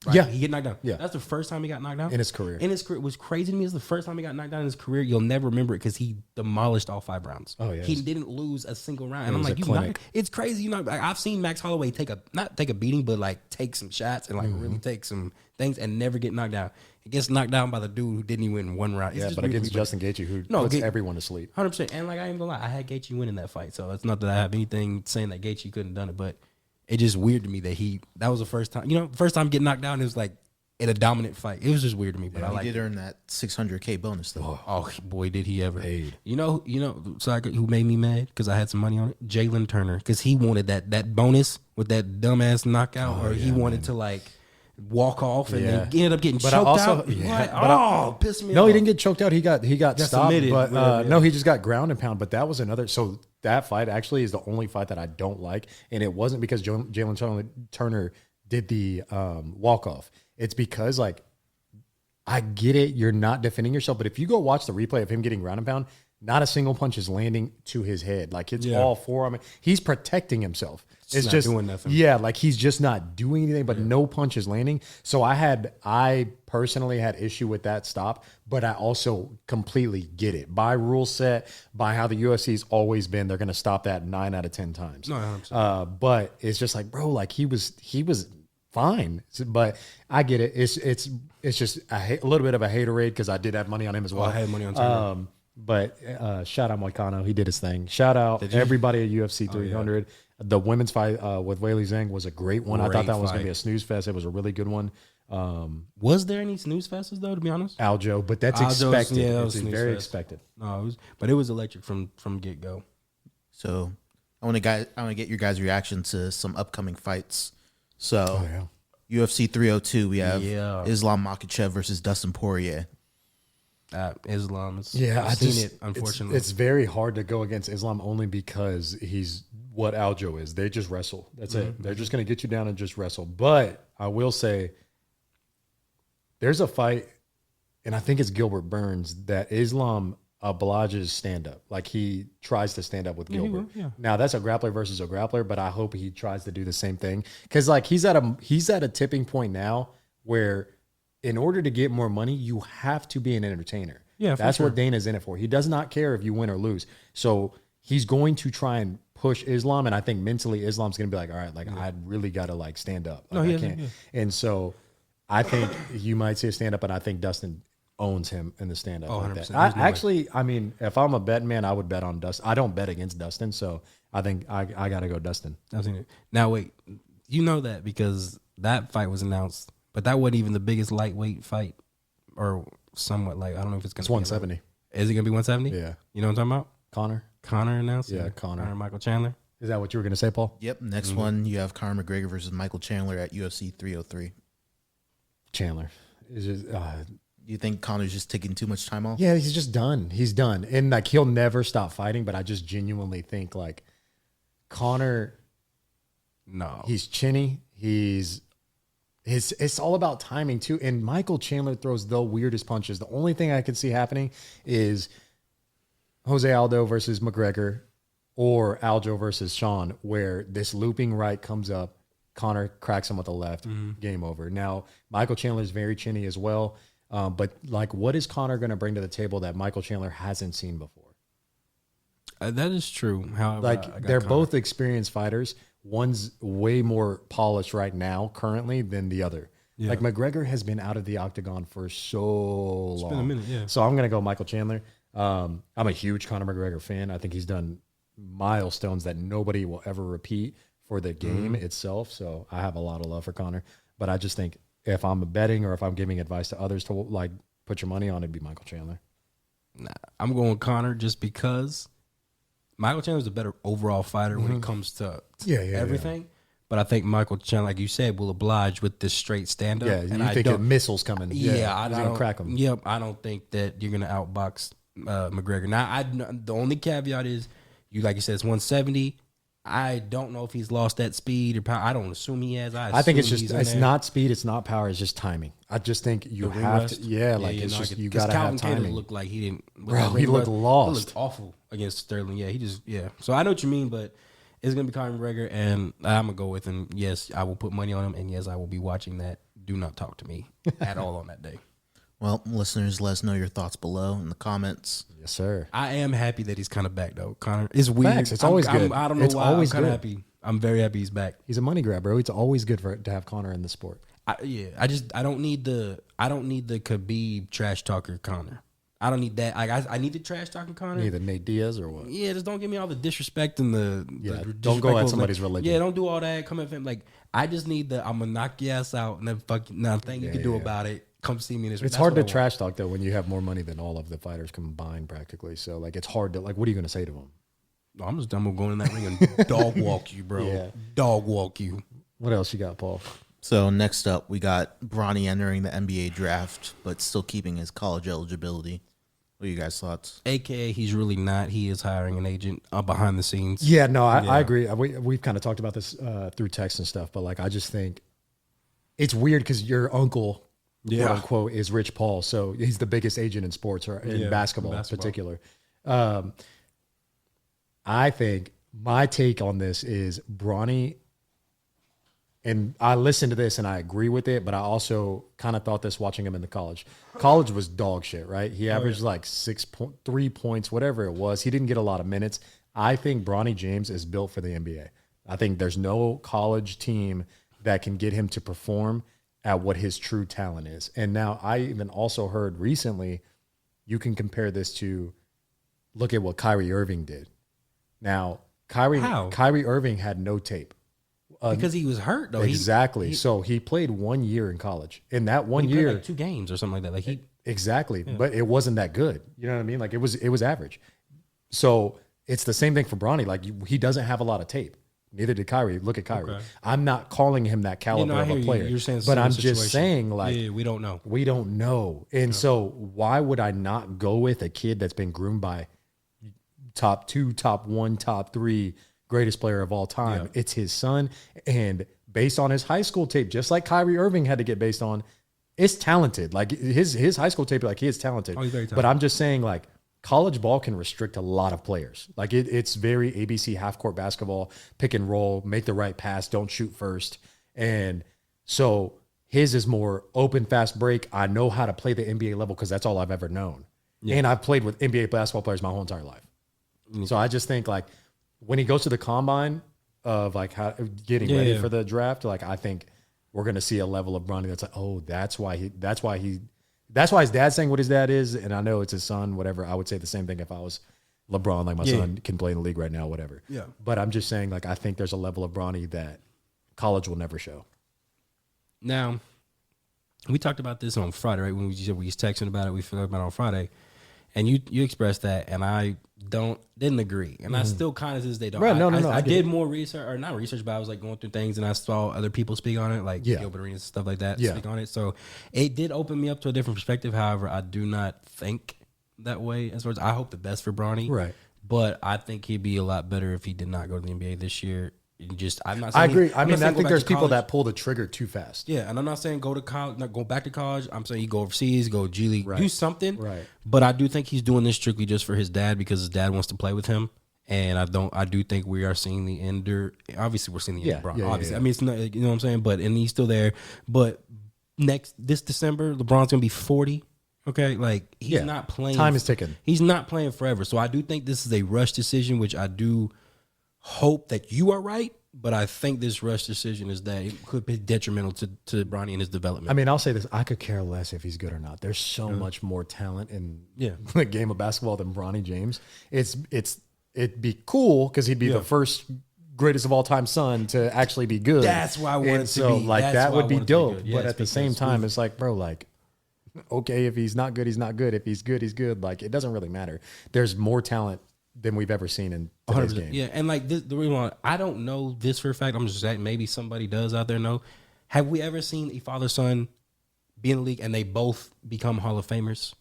Right?
Yeah.
He get knocked down.
Yeah.
That's the first time he got knocked down?
In his career.
It was crazy to me. It's the first time he got knocked down in his career. You'll never remember it because he demolished all 5 rounds. Oh, yeah. He didn't lose a single round. And I'm like, it's crazy. I've seen Max Holloway not take a beating, but like take some shots and like really take some things and never get knocked down. He gets knocked down by the dude who didn't even win 1 round.
It's but against Justin Gaethje, who puts everyone to sleep.
100%. And like I ain't gonna lie, I had Gaethje winning that fight. So it's not that I have anything saying that Gaethje couldn't have done it, but it's just weird to me that was the first time. First time getting knocked down, it was like in a dominant fight. It was just weird to me. But I
did earn that $600K bonus though.
Oh boy, did he ever! Paid. So who made me mad because I had some money on it? Jalen Turner, because he wanted that bonus with that dumbass knockout, he wanted to like walk off and then ended up getting choked out. Pissed me off.
No, he didn't get choked out. He got stopped. Submitted, but no, he just got ground and pound. But that was another. So that fight actually is the only fight that I don't like, and it wasn't because Jalen Turner did the walk off. It's because like I get it, you're not defending yourself, but if you go watch the replay of him getting ground and pound, not a single punch is landing to his head. Like it's all forearm. He's protecting himself. It's
not
just
doing nothing.
Yeah, like he's just not doing anything, but no punches landing. So I personally had issue with that stop, but I also completely get it. By rule set, by how the UFC's always been, they're going to stop that 9 out of 10 times.
No, 100%.
But it's just like, bro, like he was fine. But I get it. It's just a little bit of a haterade because I did have money on him as well.
I had money on Turner.
But shout out Moicano. He did his thing. Shout out everybody at UFC 300. The women's fight with Weili Zhang was a great one. I thought that was going to be a snooze fest. It was a really good one.
Was there any snooze fests though, to be honest?
Aljo, but that's expected. Yeah, that was very expected.
No, but it was electric from get go.
So I want to get your guys' reaction to some upcoming fights. So UFC 302, we have Islam Makhachev versus Dustin Poirier.
Islam.
I've
seen it, unfortunately.
It's very hard to go against Islam only because he's what Aljo is. They just wrestle. That's it. They're just going to get you down and just wrestle. But I will say there's a fight, and I think it's Gilbert Burns, that Islam obliges stand up. Like he tries to stand up with Gilbert. Now that's a grappler versus a grappler, but I hope he tries to do the same thing. Because like he's at a tipping point now where in order to get more money, you have to be an entertainer. Yeah, that's what Dana's in it for. He does not care if you win or lose. So he's going to try and push Islam, and I think mentally Islam's going to be like, all right, like I really got to like stand up. Like, I can't. And so I think you might see a stand up, and I think Dustin owns him in the stand up. Like that. I mean, if I'm a betting man, I would bet on Dustin. I don't bet against Dustin, so I think I got to go Dustin.
I've seen it. Now wait, you know that because that fight was announced. But that wasn't even the biggest lightweight fight, or somewhat like I don't know if it's gonna.
It's 170.
Is it gonna be 170?
Yeah.
You know what I'm talking about?
Connor
announced.
Yeah, Connor
Michael Chandler.
Is that what you were gonna say, Paul?
Yep. Next one, you have Conor McGregor versus Michael Chandler at UFC 303.
Chandler is just.
You think Conor's just taking too much time off?
Yeah, he's just done. He's done, and like he'll never stop fighting. But I just genuinely think like Connor.
No,
he's chinny. It's all about timing too. And Michael Chandler throws the weirdest punches. The only thing I can see happening is Jose Aldo versus McGregor or Aljo versus Sean, where this looping right comes up, Connor cracks him with the left, game over. Now, Michael Chandler is very chinny as well. But like, what is Connor going to bring to the table that Michael Chandler hasn't seen before?
That is true. However,
like they're both experienced fighters. One's way more polished right now, currently, than the other. Yeah. Like McGregor has been out of the octagon for so long. It's been a minute, yeah. So I'm gonna go Michael Chandler. I'm a huge Conor McGregor fan. I think he's done milestones that nobody will ever repeat for the game itself. So I have a lot of love for Conor. But I just think if I'm betting or if I'm giving advice to others to like put your money on, it'd be Michael Chandler.
Nah, I'm going Conor just because Michael Chandler's a better overall fighter when it comes to everything. Yeah. But I think Michael Chandler, like you said, will oblige with this straight stand-up.
Yeah, and you think of missiles coming.
I don't crack them. Yep, I don't think that you're going to outbox McGregor. Now, the only caveat is, like you said, it's 170. I don't know if he's lost that speed or power. I don't assume he has. I
think it's not speed, it's not power, it's just timing. I just think you have to, you got to have timing.
Calvin looked like he didn't.
Bro, he looked lost.
He looked awful against Sterling. Yeah, So I know what you mean, but it's going to be Conor McGregor, and I'm going to go with him. Yes, I will put money on him, and yes, I will be watching that. Do not talk to me at all on that day.
Well, listeners, let us know your thoughts below in the comments.
Yes, sir.
I am happy that he's kind of back, though. Connor, it's weird.
Facts. It's always good.
I don't know why. I'm kind of happy. I'm very happy he's back.
He's a money grab, bro. It's always good to have Connor in the sport.
I don't need the Khabib trash talker Connor. I don't need that. I need the trash talking Connor.
Either Nate Diaz or what?
Yeah, just don't give me all the disrespect and the
don't go at somebody's religion.
Yeah, don't do all that. Come at him like I just need I'm gonna knock your ass out and then nothing you can do about it. Come see me in this.
It's hard to trash talk though when you have more money than all of the fighters combined practically. So like it's hard to like. What are you gonna say to him?
I'm gonna go in that ring and dog walk you, bro. Yeah. Dog walk you.
What else you got, Paul?
So next up, we got Bronny entering the NBA draft, but still keeping his college eligibility. What are you guys' thoughts?
AKA, he's really not. He is hiring an agent behind the scenes.
Yeah, no, I agree. We've kind of talked about this through text and stuff, but like I just think it's weird because your uncle, quote unquote, is Rich Paul, so he's the biggest agent in sports or in basketball in particular. I think My take on this is Bronny, and I listened to this and I agree with it, but I also kind of thought this watching him in the college. College was dog shit, right? He averaged like 6.3 points, whatever it was. He didn't get a lot of minutes. I think Bronny James is built for the NBA. I think there's no college team that can get him to perform at what his true talent is. And now I even also heard recently, you can compare this to, look at what Kyrie Irving did. Now, Kyrie Irving had no tape.
Because he was hurt, though.
Exactly. So he played 1 year in college. In that 1 year,
like 2 games or something like that.
Exactly. Yeah. But it wasn't that good. You know what I mean? Like it was average. So it's the same thing for Bronny. Like he doesn't have a lot of tape. Neither did Kyrie. Look at Kyrie. Okay. I'm not calling him that caliber of a player. You're saying, but I'm just saying, like,
we don't know.
We don't know. And so why would I not go with a kid that's been groomed by top 2, top 1, top 3 greatest player of all time? Yeah. It's his son. And based on his high school tape, just like Kyrie Irving had to get based on, it's talented. Like his high school tape, like he is talented. Oh, he's very talented. But I'm just saying, like, college ball can restrict a lot of players. Like it's very ABC half-court basketball, pick and roll, make the right pass, don't shoot first. And so his is more open, fast break. I know how to play the NBA level because that's all I've ever known. Yeah. And I've played with NBA basketball players my whole entire life. Mm-hmm. So I just think, like, when he goes to the combine of, like, how getting ready for the draft, like, I think we're going to see a level of Bronny that's like, oh, that's why his dad's saying what his dad is, and I know it's his son, whatever. I would say the same thing if I was LeBron, like my son can play in the league right now, whatever. Yeah. But I'm just saying, like, I think there's a level of Bronny that college will never show.
Now, we talked about this on Friday, right? When we was texting about it, we figured about it on Friday, and you expressed that, and I didn't agree, and I still kind of to this day don't.
Right, no.
I did more research, or not research, but I was like going through things, and I saw other people speak on it, like Gilbert Arenas and stuff like that, speak on it. So it did open me up to a different perspective. However, I do not think that way. As far as I hope the best for Bronny,
right?
But I think he'd be a lot better if he did not go to the NBA this year. I'm not.
I agree. I think there's people that pull the trigger too fast.
Yeah, and I'm not saying go to college, not go back to college. I'm saying you go overseas, go G League, do something.
Right.
But I do think he's doing this strictly just for his dad because his dad wants to play with him. And I do think we are seeing the end. Obviously, we're seeing the end of LeBron. Obviously, I mean, it's not, you know what I'm saying. But and he's still there. But this December, LeBron's gonna be 40. Okay, like he's not playing.
Time is ticking.
He's not playing forever. So I do think this is a rush decision, which I do hope that you are right. But I think this rush decision is that it could be detrimental to Bronny and his development.
I mean, I'll say this. I could care less if he's good or not. There's so much more talent in the game of basketball than Bronny James. It'd be cool because he'd be the first greatest of all time son to actually be good.
That's why I wanted to be.
Like, that would be dope. But at the same time, it's like, bro, like, okay, if he's not good, he's not good. If he's good, he's good. Like, it doesn't really matter. There's more talent than we've ever seen in today's game.
Yeah, and like this, the reason why I don't know this for a fact, I'm just saying maybe somebody does out there know. Have we ever seen a father-son be in the league and they both become Hall of Famers?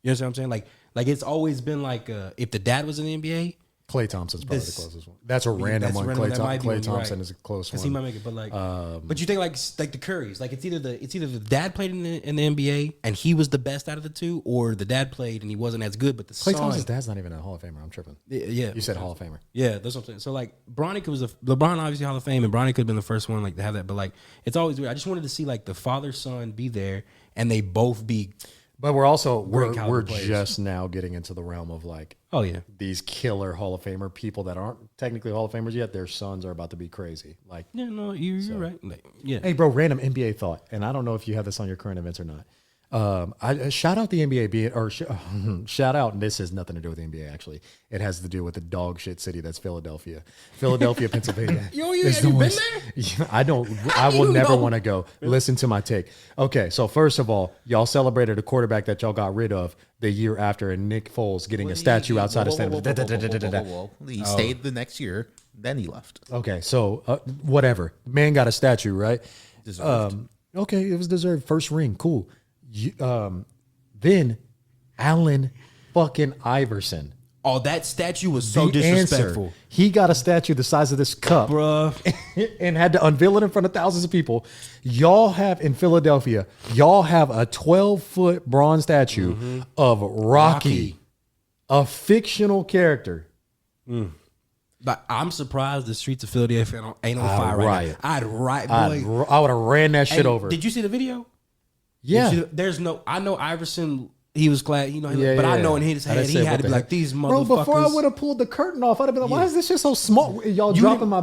You know what I'm saying? Like it's always been like if the dad was in the NBA,
Klay Thompson's probably the closest one. That's a random one. Klay Thompson is a close one.
He might make it, but like, but you think like the Currys, like it's either the dad played in the NBA and he was the best out of the two, or the dad played and he wasn't as good, but the
Klay Thompson's dad's not even a Hall of Famer. I'm tripping.
Yeah,
you said Hall of Famer.
Yeah, that's what I'm saying. So like LeBron obviously Hall of Fame, and Bronny could have been the first one like to have that, but like it's always weird. I just wanted to see like the father son be there and they both be.
But we're just now getting into the realm of like, these killer Hall of Famer people that aren't technically Hall of Famers yet. Their sons are about to be crazy. Like,
you're right. Like, yeah.
Hey, bro, random NBA thought, and I don't know if you have this on your current events or not. I shout out the NBA, shout out, and this has nothing to do with the NBA, actually. It has to do with the dog shit city that's Philadelphia, Pennsylvania.
Have you been there?
I will never want to go. Listen to my take. Okay, so first of all, y'all celebrated a quarterback that y'all got rid of the year after, and Nick Foles getting a statue outside of stadium.
He stayed the next year, then he left.
Okay, so whatever. Man got a statue, right?
Deserved.
Okay, it was deserved. First ring, cool. Then Allen fucking Iverson.
Oh, that statue was so disrespectful.
He got a statue the size of this cup,
bruh,
and had to unveil it in front of thousands of people. Y'all have in Philadelphia, a 12-foot bronze statue of Rocky, a fictional character.
But I'm surprised the streets of Philadelphia ain't on fire right now. I'd riot, boy.
I would have ran that shit over.
Did you see the video?
Yeah.
There's no. I know Iverson. He was glad, but I know in his head he had to be like, these motherfuckers.
Bro, before I would have pulled the curtain off, I'd have been like, why is this shit so small? Y'all dropping my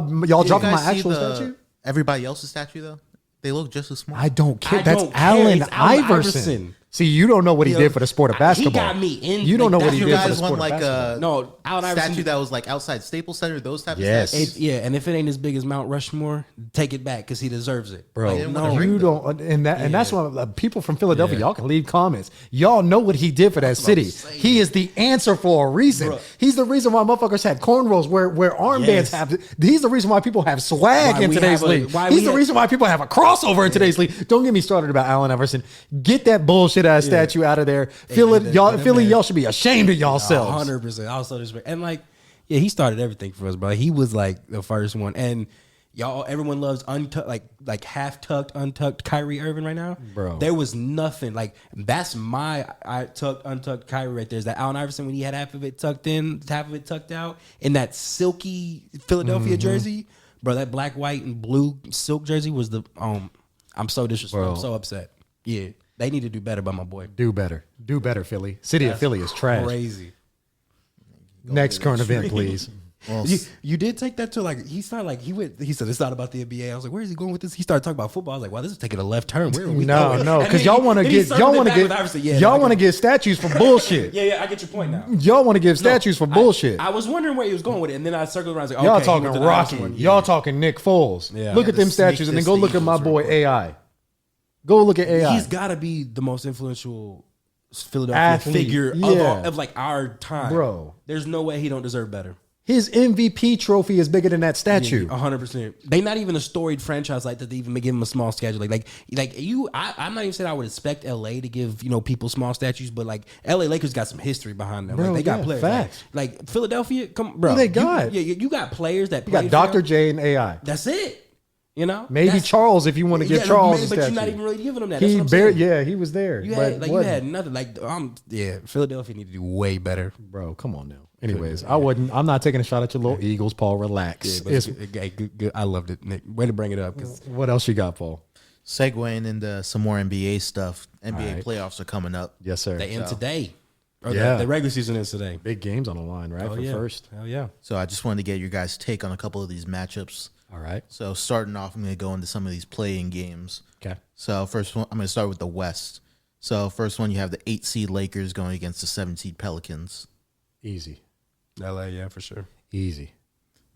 actual statue?
Everybody else's statue though, they look just as small.
I don't care. That's Allen Iverson. See, you don't know what he did for the sport of basketball.
He got me in.
You don't know what he did for the sport of
basketball.
No, Allen Iverson
statue that was like outside Staples Center, those type of statues.
And if it ain't as big as Mount Rushmore, take it back because he deserves it.
Bro, you don't. And that's why people from Philadelphia, y'all can leave comments. Y'all know what he did for that city. He is the answer for a reason. Bro. He's the reason why motherfuckers have cornrows, where armbands have. He's the reason why people have swag in today's league. He's the reason why people have a crossover in today's league. Don't get me started about Allen Iverson. Get that bullshit ass statue out of there. Philly, y'all should be ashamed of yourselves.
100%. Also, respect. And he started everything for us, bro. He was like the first one. And everyone loves like half tucked, untucked Kyrie Irving right now.
Bro,
there was nothing like that's my tucked, untucked Kyrie right there. Is that Allen Iverson when he had half of it tucked in, half of it tucked out in that silky Philadelphia jersey, bro. That black, white, and blue silk jersey was the I'm so disrespectful. I'm so upset. Yeah. They need to do better by my boy.
Do better, Philly. City of Philly is trash.
Crazy.
Next current event, please.
Well, you did take that to he said it's not about the NBA. I was like, where is he going with this? He started talking about football. I was like, wow, this is taking a left turn. Where are we going?
No, because y'all want to get statues for bullshit.
Yeah, I get your point now.
Y'all want to give statues for bullshit.
I was wondering where he was going with it, and then I circled around. I was like,
y'all talking Rocky. Y'all talking Nick Foles. Yeah, look at them statues, and then go look at my boy AI. Go look at AI.
He's got to be the most influential Philadelphia figure of our time.
Bro.
There's no way he don't deserve better.
His MVP trophy is bigger than that statue.
100%. They not even a storied franchise like that to even give him a small schedule. I'm not even saying I would expect LA to give, people small statues, but LA Lakers got some history behind them.
Bro,
they got players.
Facts.
Like Philadelphia, come bro.
Who they got?
You got players that
you got Dr. J and AI.
That's it.
Maybe Charles if you want to give Charles a statue.
But you're not even really giving him that.
He was there.
You had nothing. Philadelphia need to do way better,
bro. Come on now. Anyways, I'm not taking a shot at your little Eagles, Paul. Relax.
Yeah, good. I loved it, Nick. Way to bring it up.
What else you got, Paul?
Segueing into some more NBA stuff. NBA playoffs are coming up.
Yes, sir.
They end today. The regular season is today.
Big games on the line, right? First.
Hell yeah.
So I just wanted to get your guys' take on a couple of these matchups.
All right.
So starting off, I'm going to go into some of these play-in games.
Okay.
So first one, I'm going to start with the West. So first one, you have the 8 seed Lakers going against the 7 seed Pelicans.
Easy.
LA, yeah, for sure.
Easy.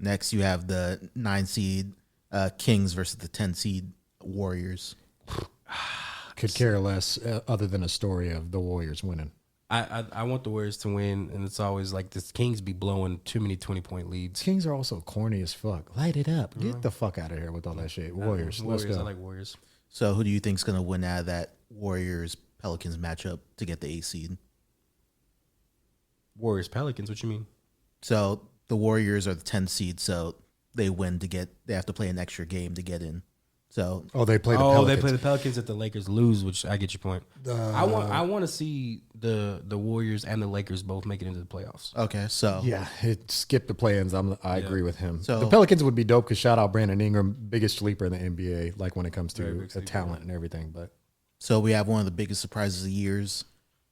Next, you have the 9 seed Kings versus the 10 seed Warriors.
Could care less other than a story of the Warriors winning.
I want the Warriors to win, and it's always like this Kings be blowing too many 20-point leads.
Kings are also corny as fuck. Light it up. Get the fuck out of here with all that shit. Warriors. Let's go.
I like Warriors.
So who do you think's going to win out of that Warriors-Pelicans matchup to get the 8 seed?
Warriors-Pelicans? What you mean?
So the Warriors are the 10 seed, so they win they have to play an extra game to get in. So
they play the Pelicans.
They play the Pelicans if the Lakers lose, which I get your point. I want to see the Warriors and the Lakers both make it into the playoffs.
Okay, so
yeah, skip the play-ins. I agree with him. So the Pelicans would be dope because shout out Brandon Ingram, biggest sleeper in the NBA, like when it comes to talent and everything. But
so we have one of the biggest surprises of the years.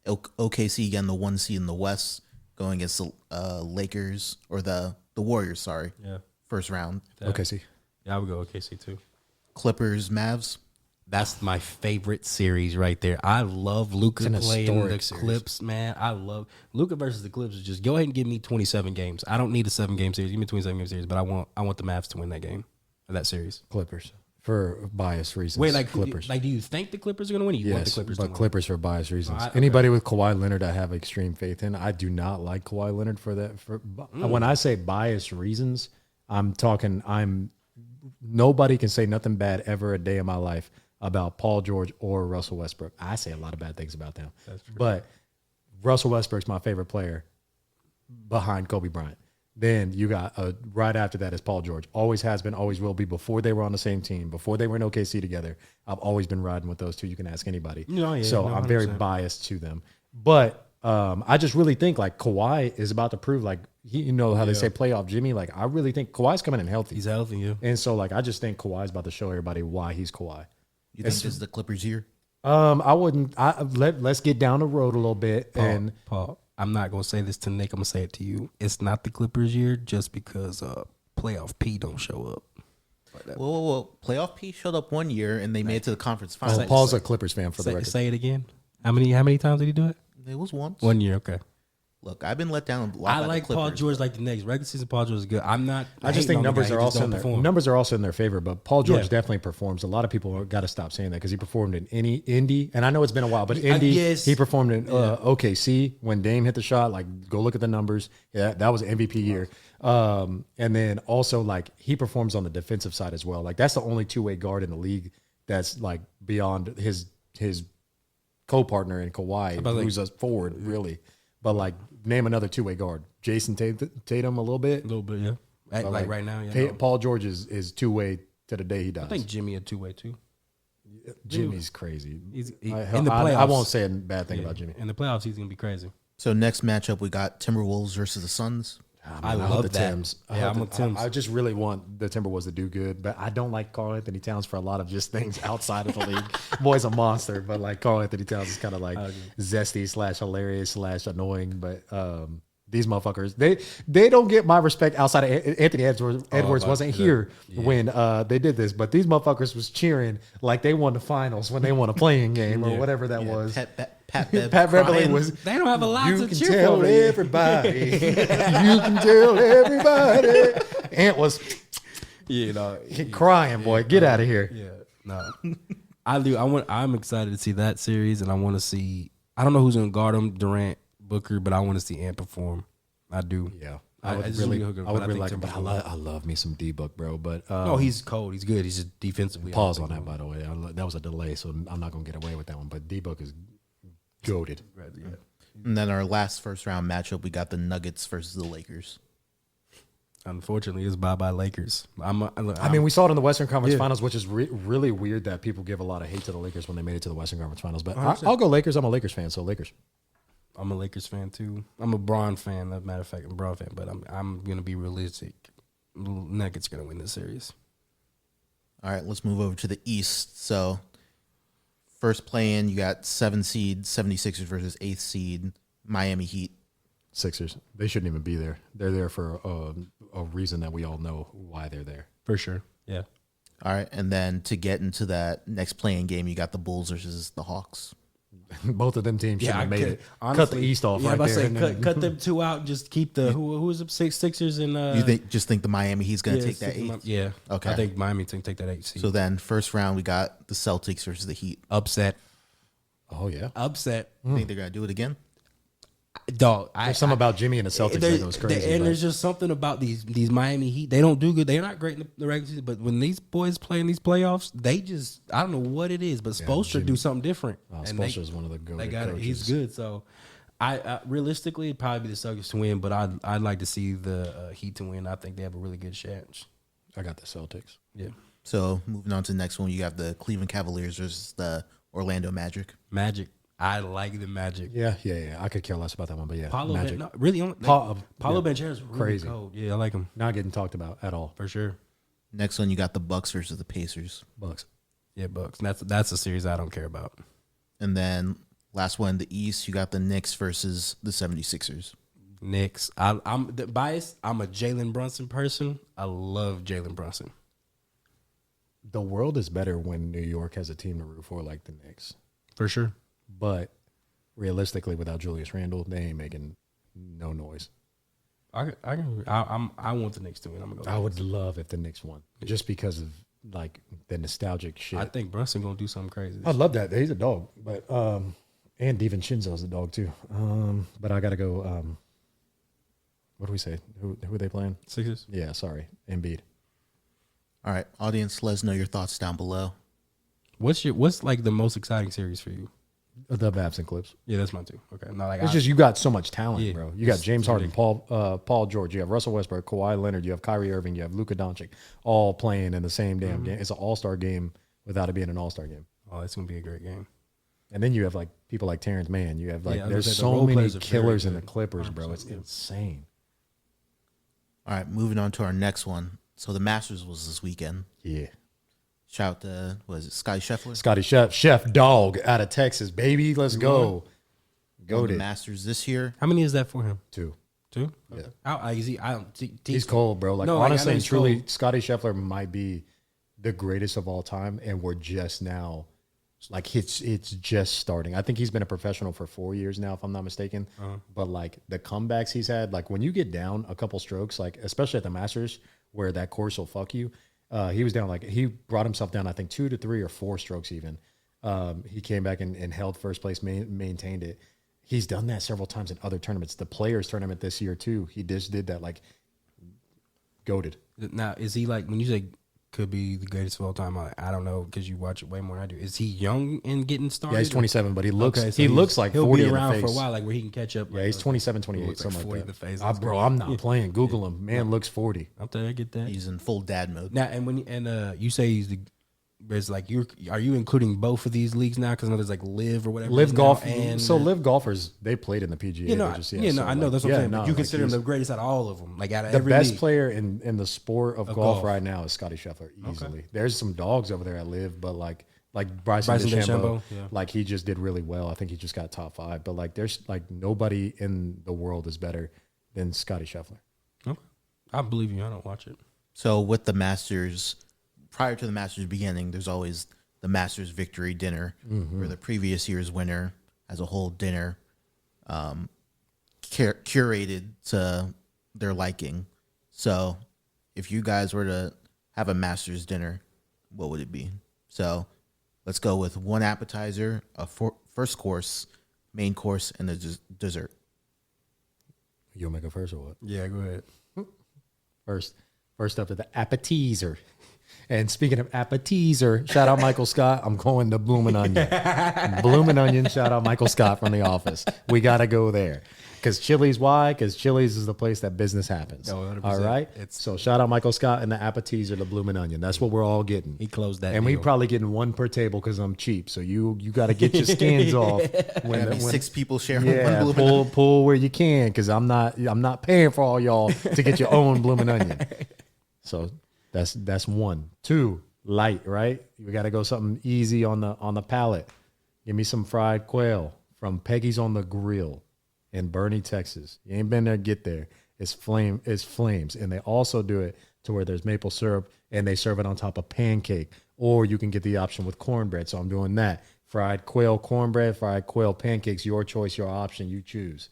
OKC getting the 1 seed in the West, going against the Lakers or the Warriors. Sorry, first round.
OKC.
Yeah, I would go OKC too.
Clippers, Mavs.
That's my favorite series right there. I love Luka playing the Clips, man. I love Luka versus the Clips. Just go ahead and give me 27 games. I don't need a 7-game series. Give me a 27-game series, but I want the Mavs to win that game or that series.
Clippers for bias reasons.
Wait,
Clippers.
Do you think the Clippers are going to win? Or you want the Clippers to win?
Clippers for bias reasons. Anybody with Kawhi Leonard, I have extreme faith in. I do not like Kawhi Leonard for that. When I say bias reasons, nobody can say nothing bad ever a day in my life about Paul George or Russell Westbrook. I say a lot of bad things about them.
That's true.
But Russell Westbrook's my favorite player behind Kobe Bryant. Then you got right after that is Paul George. Always has been, always will be. Before they were on the same team, before they were in OKC together, I've always been riding with those two. You can ask anybody. I'm very biased to them. But I just really think Kawhi is about to prove you know how they say playoff Jimmy. Like I really think Kawhi's coming in healthy.
He's healthy, yeah.
And so like I just think Kawhi's about to show everybody why he's Kawhi.
You think this is the Clippers year?
I wouldn't. Let's get down the road a little bit.
Paul, I'm not gonna say this to Nick. I'm gonna say it to you. It's not the Clippers year just because playoff P don't show up.
Whoa. Playoff P showed up one year and they made it to the conference finals.
Paul's a Clippers fan for the record.
Say it again. How many times did he do it?
It was once.
1 year, okay.
Look, I've been let down a lot.
I like Paul George like the Knicks. Regular season Paul George is good. I'm not.
I just think numbers are also in their favor, but Paul George
Yeah.
definitely performs. A lot of people got to stop saying that because he performed in Indy, and I know it's been a while, but Indy, he performed in OKC when Dame hit the shot. Like, go look at the numbers. Yeah, that was an MVP year. And then also like he performs on the defensive side as well. Like that's the only two-way guard in the league that's like beyond his co-partner in Kawhi, who's a forward really. But like, name another two-way guard. Jason Tatum a little bit.
A little bit, yeah. Like right now, yeah.
Paul George is two-way to the day he dies.
I think Jimmy a two-way too.
Jimmy's crazy.
In the playoffs.
I won't say a bad thing about Jimmy.
In the playoffs, he's gonna be crazy.
So next matchup, we got Timberwolves versus the Suns.
I love the Timbs. I'm a Timbs.
I just really want the Timberwolves to do good, but I don't like Karl Anthony Towns for a lot of just things outside of the league. Boy's a monster, but like Karl Anthony Towns is kind of like zesty / hilarious / annoying. But these motherfuckers, they don't get my respect outside of Anthony Edwards wasn't here when they did this, but these motherfuckers was cheering like they won the finals when they won a playing game or whatever that was. Pat Beverly was.
They don't have a lot to cheer
tell
for.
everybody. You can tell everybody. Ant was, crying, boy. Get out of here.
Yeah, no, I do. I'm excited to see that series, and I want to see. I don't know who's gonna guard him, Durant, Booker, but I want to see Ant perform. I do.
Yeah, I would really like him. But I love me some D-Book, bro. But
no, he's cold. He's good. He's just defensively.
Pause on that, by the way. That was a delay, so I'm not gonna get away with that one. But D-Book is goated.
Yeah.
And then our last first round matchup, we got the Nuggets versus the Lakers.
Unfortunately, it's bye Lakers.
I mean, we saw it in the Western Conference Finals, which is really weird that people give a lot of hate to the Lakers when they made it to the Western Conference Finals. But I'll go Lakers. I'm a Lakers fan, so Lakers.
I'm a Lakers fan too. I'm a Bron fan. As a matter of fact, I'm a Bron fan, but I'm gonna be realistic. Nuggets gonna win this series.
All right, let's move over to the East. So first play-in, you got 7 seed 76ers versus 8th seed Miami Heat.
Sixers. They shouldn't even be there. They're there for a reason that we all know why they're there.
For sure. Yeah.
All right, and then to get into that next play-in game, you got the Bulls versus the Hawks.
Both of them teams should have made it.
Honestly,
cut the East off right there.
Cut them two out and just keep the who is it? Sixers and
you think the Miami Heat's going to take that 8?
Yeah.
Okay.
I think Miami can take that 8 seed.
So then first round we got the Celtics versus the Heat.
Upset.
Oh yeah.
Upset.
Think they're going to do it again?
Dog,
there's something about Jimmy and the Celtics that goes crazy.
And there's just something about these Miami Heat. They don't do good. They're not great in the regular season, but when these boys play in these playoffs, they just I don't know what it is, but Spoelstra do something different.
Spoelstra is one of the good.
They got it. He's good. So, I realistically it'd probably be the Celtics to win, but I'd like to see the Heat to win. I think they have a really good chance.
I got the Celtics.
Yeah.
So moving on to the next one, you have the Cleveland Cavaliers versus the Orlando Magic.
Magic. I like the Magic.
Yeah. I could care less about that one, but yeah, Magic.
Paulo Banchero is really
crazy.
cold. Yeah, I like him.
Not getting talked about at all.
For sure.
Next one, you got the Bucks versus the Pacers.
Bucks.
Yeah, Bucks. That's a series I don't care about.
And then last one, the East, you got the Knicks versus the 76ers.
Knicks. I'm biased. I'm a Jalen Brunson person. I love Jalen Brunson.
The world is better when New York has a team to root for like the Knicks.
For sure.
But realistically, without Julius Randle, they ain't making no noise.
I want the Knicks to win. I'm gonna go.
I would love if the Knicks won, just because of like the nostalgic shit.
I think Brunson gonna do something crazy.
I love that. He's a dog, but and DiVincenzo's a dog too. But I gotta go. What do we say? Who are they playing?
Sixers.
Yeah, sorry, Embiid.
All right, audience, let us know your thoughts down below.
What's like the most exciting series for you?
The Mavs and Clips.
Yeah, that's mine too. Okay, not like
it's just you got so much talent, bro. You got James Harden,
ridiculous.
Paul George, you have Russell Westbrook, Kawhi Leonard, you have Kyrie Irving, you have Luka Doncic, all playing in the same damn game. It's an all-star game without it being an all-star game.
Oh, it's gonna be a great game.
And then you have like people like Terrence Mann. You have like
Yeah,
there's
the
so
role
many
players are
killers
very
in the
good.
Clippers, bro.
100%,
It's insane.
All right, moving on to our next one. So the Masters was this weekend.
Yeah.
Shout out to, was it Scotty Scheffler?
Scotty Chef Dog out of Texas, baby. Let's go.
Go to the Masters this year.
How many is that for him?
2.
Two?
Yeah.
He's
cold, bro. Like,
No,
honestly
I know
and
he's
truly,
cold.
Scotty Scheffler might be the greatest of all time, and we're just now, like, it's just starting. I think he's been a professional for 4 years now, if I'm not mistaken. But, like, the comebacks he's had, like, when you get down a couple strokes, like, especially at the Masters, where that course will fuck you, he was down, like, he brought himself down, I think, 2 to 3 or 4 strokes even. He came back and held first place, maintained it. He's done that several times in other tournaments. The Players tournament this year too. He just did that, like, goated.
Now, is he like, when you say could be the greatest of all time, I don't know because you watch it way more than I do. Is he young and getting started?
Yeah, he's 27, but he looks
Okay, so
he looks like 40
he'll be
in
around
the
for a
face.
while, like where he can catch up.
Yeah, he's 27, 28,
looks like
something
40
like
in
that.
the face. That's
Bro, I'm not playing. Google him. Man looks 40.
I'm telling you, I get that.
He's in full dad mode.
Now, and you say he's the, it's like are you including both of these leagues now? Because I know there's like live or whatever.
Live golf,
and
so live golfers, they played in the PGA.
You know, I know that's what I'm saying. But you consider him the greatest out of all of them, like out of
the
every
best
league.
player in the sport of golf
golf.
right now is Scotty Scheffler, easily. There's some dogs over there at live, but like Bryson DeChambeau,
yeah.
like he just did really well. I think he just got top 5. But like there's like nobody in the world is better than Scotty Scheffler.
Okay. I believe you. I don't watch it.
So with the Masters, prior to the Masters beginning, there's always the Masters victory dinner, where the previous year's winner has a whole dinner curated to their liking. So if you guys were to have a Masters dinner, what would it be? So let's go with one appetizer, a first course, main course, and a dessert.
You'll make it first or what?
Yeah, go ahead.
First up to the appetizer. And speaking of appetizer, shout out Michael Scott. I'm going to Bloomin' Onion. Bloomin' Onion, shout out Michael Scott from The Office. We got to go there. Because Chili's, why? Because Chili's is the place that business happens.
Oh, 100%.
All right? So shout out Michael Scott and the appetizer, the Bloomin' Onion. That's what we're all getting.
He closed that
And
deal.
we probably getting one per table because I'm cheap. So you got to get your skins off. When
6 people sharing one
yeah,
Bloomin'
pull where you can, because I'm not paying for all y'all to get your own Bloomin' Onion. So that's 1. 2, light, right? We got to go something easy on the palate. Give me some fried quail from Peggy's on the Grill in Bronny, Texas. You ain't been there, get there. It's flames, and they also do it to where there's maple syrup, and they serve it on top of pancake. Or you can get the option with cornbread. So I'm doing that. Fried quail cornbread, fried quail pancakes. Your choice, your option. You choose.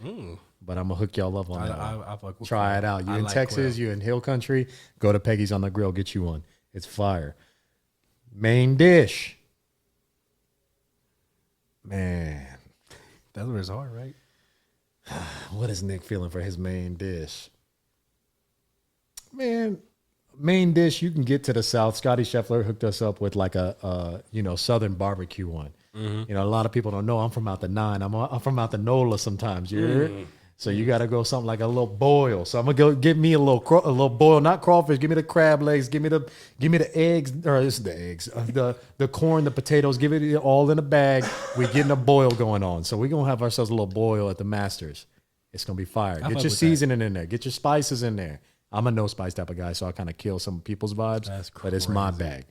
But I'm gonna hook y'all up on that.
I fuck with
Try
quail.
it out. You
I
in
like
Texas,
quail.
you in Hill Country, go to Peggy's on the Grill, get you one. It's fire. Main dish. Man,
That's where it's hard, right?
what is Nick feeling for his main dish? Man, main dish, you can get to the South. Scotty Scheffler hooked us up with like a Southern barbecue one. You know, a lot of people don't know I'm from out the 9. I'm from out the NOLA sometimes. You heard? So you got to go something like a little boil. So I'm gonna go get me a little boil, not crawfish. Give me the crab legs. Give me the eggs, or this is the eggs, the corn, the potatoes. Give it all in a bag. We're getting a boil going on. So we're gonna have ourselves a little boil at the Masters. It's gonna be fire. Get your seasoning in there. Get your spices in there. I'm a no spice type of guy, so I kind of kill some people's vibes. But it's my bag.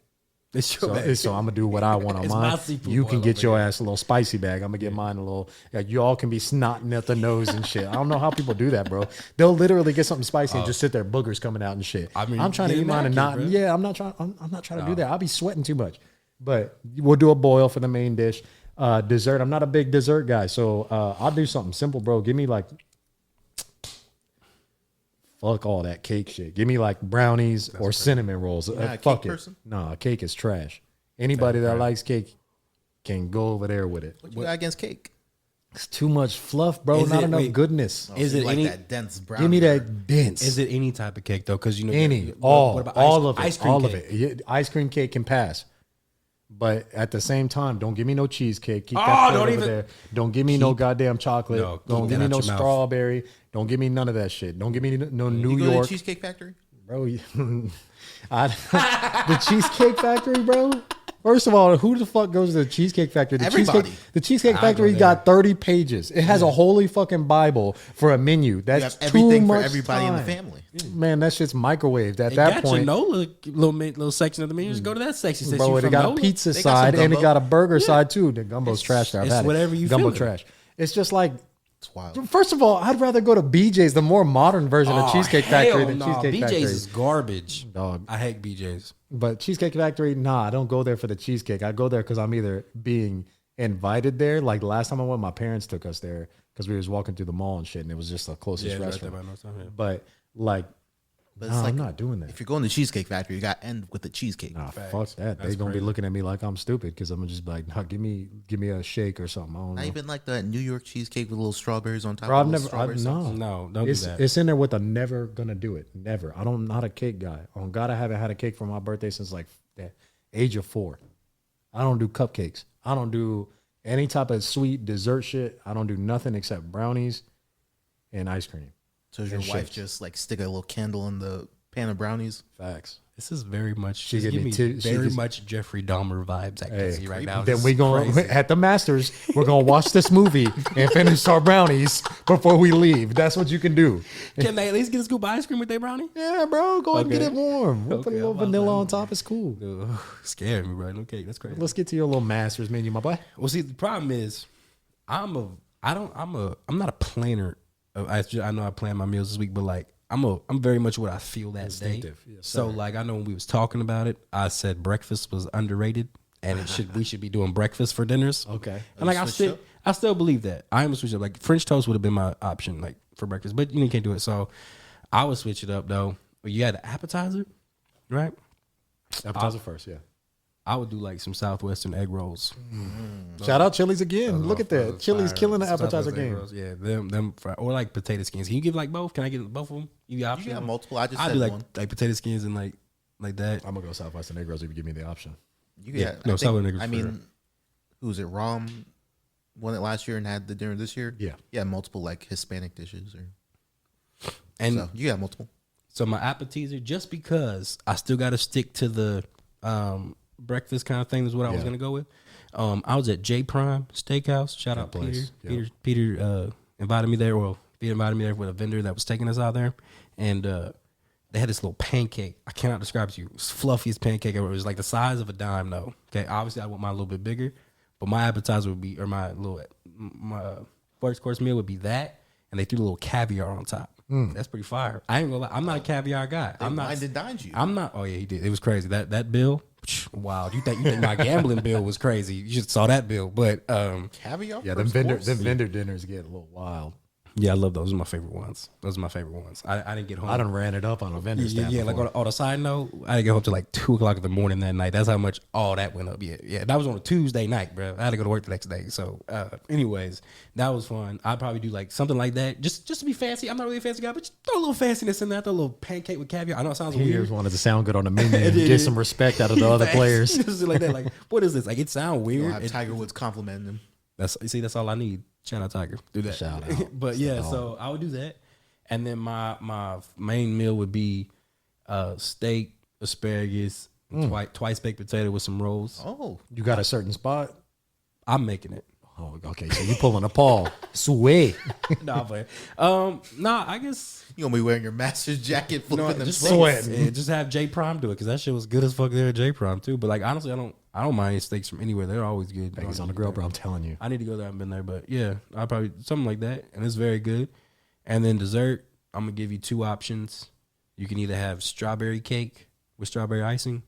It's your bag.
So I'm gonna do what I want on
It's
mine.
my seafood
You
boil
can get
over
your
here.
ass a little spicy bag. I'm gonna get mine a little. You all can be snotting at the nose and shit. I don't know how people do that, bro. They'll literally get something spicy and just sit there, boogers coming out and shit.
I mean,
I'm trying to
get
eat mine and not.
immaculate, bro.
Yeah, I'm not trying. I'm not trying to do that. I'll be sweating too much. But we'll do a boil for the main dish. Dessert. I'm not a big dessert guy, so I'll do something simple, bro. Give me like. Fuck all that cake shit. Give me like brownies or cinnamon rolls.
not a
Fuck
cake
it.
person?
No, cake is trash. Anybody that likes cake can go over there with it.
What you got against cake?
It's too much fluff, bro.
Is
Not
it-
enough
wait,
goodness.
Is
So you
it
like
any?
that dense brown?
Give me
sugar?
that dense.
Is it any type of cake though? Because you know
any,
what
all,
about
all
ice,
of it,
ice cream
all
cake?
of it. Yeah, ice cream cake can pass, but at the same time, don't give me no cheesecake. Keep that
don't
over
even-
there. Don't give me no goddamn chocolate.
No,
Don't
keep
give
that
me no
out your mouth.
strawberry. Don't give me none of that shit. Don't give me no New
You go to
York.
the Cheesecake Factory?
Bro, the Cheesecake Factory, bro. First of all, who the fuck goes to the Cheesecake Factory?
Everybody.
The Cheesecake Factory got 30 pages. It has a holy fucking Bible for a menu. That's
you have everything
too
for
much
everybody in the
time.
family.
Man, that shit's microwaved. At
It
that
got
point,
your little section of the menu. Just go to that section. Since
bro,
you
it
from
got
Nola,
a pizza
they got some
side and it
gumbo.
got a burger side too. The gumbo's trash there. I've
it's
had it.
whatever you
Gumbo
feeling.
trash. It's just like,
It's wild.
first of all, I'd rather go to BJ's, the more modern version of Cheesecake Factory than Cheesecake
BJ's
Factory.
is garbage.
Dog.
I hate BJ's.
But Cheesecake Factory, nah, I don't go there for the cheesecake. I go there because I'm either being invited there. Like last time I went, my parents took us there because we was walking through the mall and shit, and it was just the closest restaurant. But like,
But
I'm not doing that.
If you're going to Cheesecake Factory, you got to end with the cheesecake.
Nah, fuck that. They're gonna be looking at me like I'm stupid because I'm just like, nah, give me a shake or something. I don't
Not
know.
even like the New York cheesecake with little strawberries on top.
Bro,
of
I've
little
never,
strawberry sauce.
No, don't do that.
It's in there with a never gonna do it. Never. I'm not a cake guy. On God, I haven't had a cake for my birthday since like the age of 4. I don't do cupcakes. I don't do any type of sweet dessert shit. I don't do nothing except brownies and ice cream.
So does your
And
wife
shakes.
just like stick a little candle in the pan of brownies?
Facts.
This is very much.
She
She
give
give
me
me
two- she
very
gives-
much Jeffrey Dahmer vibes. I can see right now.
Then
This
we
is
going
crazy.
at the Masters. We're gonna watch this movie and finish our brownies before we leave. That's what you can do.
Can they at least get a scoop of ice cream with their brownie?
Yeah, bro. Go ahead and get
Okay.
it warm. We'll put a
Okay,
little
I'm about
vanilla
to-
on top. It's cool.
Ugh, scared me, bro. Okay, that's crazy.
Let's get to your little Masters menu, my boy.
Well, see, the problem is, I'm not a planner. I know I plan my meals this week, but like I'm very much what I feel that day.
Instinctive, yes,
So like I know when we was talking about it, I said breakfast was underrated, and we should be doing breakfast for dinners.
Okay.
And like
switched
I still believe that. I am a switch up. Like French toast would have been my option, like for breakfast, but you can't do it. So I would switch it up though. You had an appetizer, right?
Appetizer first, yeah.
I would do like some Southwestern egg rolls.
Shout out Chili's again. Look at that. Chili's killing the appetizer
Southwestern egg
game.
rolls, yeah, them or like potato skins. Can you give like both? Can I get both of them? You got
You
option?
got multiple. I just
I
said
do like
one.
potato skins and like that.
I'm gonna go Southwestern egg rolls if you give me the option.
You
Yeah,
got,
no,
I
Southern
think,
niggas
I
for
mean, who was it? Rom won it last year and had the dinner this year.
Yeah.
Yeah, multiple like Hispanic dishes.
And
So you got multiple.
so my appetizer, just because I still got to stick to the breakfast kind of thing, is what I was
Yeah.
gonna go with. I was at J Prime Steakhouse. Shout out Peter.
place. Yeah.
Peter invited me there. Well, he invited me there with a vendor that was taking us out there, and they had this little pancake. I cannot describe it to you. It was fluffiest pancake ever. It was like the size of a dime, though. Okay, obviously I want mine a little bit bigger, but my appetizer would be, or my first course meal would be that, and they threw a little caviar on top. That's pretty fire. I ain't gonna lie. I'm not a caviar guy. I'm not.
Wined and dined you.
I'm not. Oh yeah, he did. It was crazy. That bill. Wow. You think my gambling bill was crazy? You just saw that bill. But
Caviar.
Yeah,
first
them
course?
vendor dinners get a little wild.
yeah, I love those. Those are my favorite ones. Those are my favorite ones. I didn't get home.
I done ran it up on a vendor
Yeah,
stand.
yeah. Like
before.
on a side note, I didn't get home till like 2:00 in the morning that night. That's how much all that went up. Yeah. That was on a Tuesday night, bro. I had to go to work the next day. So, anyways, that was fun. I'd probably do like something like that, just to be fancy. I'm not really a fancy guy, but just throw a little fanciness in there. Throw a little pancake with caviar. I know it sounds
He
weird.
just wanted to sound good on the menu and get some respect out of the other players.
Just like that. Like, what is this? Like, it sounds
You'll
weird.
have Tiger Woods complimenting him.
That's all I need. Shout out Tiger. Do that.
Shout out.
But yeah, so I would do that. And then my main meal would be steak, asparagus, twice baked potato with some rolls.
Oh,
You got a certain spot?
I'm making it.
Oh, okay. So you pulling a Paul. Sweet.
Nah, but I guess
you gonna be wearing your master's jacket, flipping them
just
steaks.
sweating.
yeah, just have J Prime do it because that shit was good as fuck there at J Prime too. But like honestly, I don't mind steaks from anywhere. They're always good.
He's on the grill, bro. I'm telling you.
I need to go there. I've been there, but yeah, I probably something like that, and it's very good. And then dessert, I'm gonna give you 2 options. You can either have strawberry cake with strawberry icing,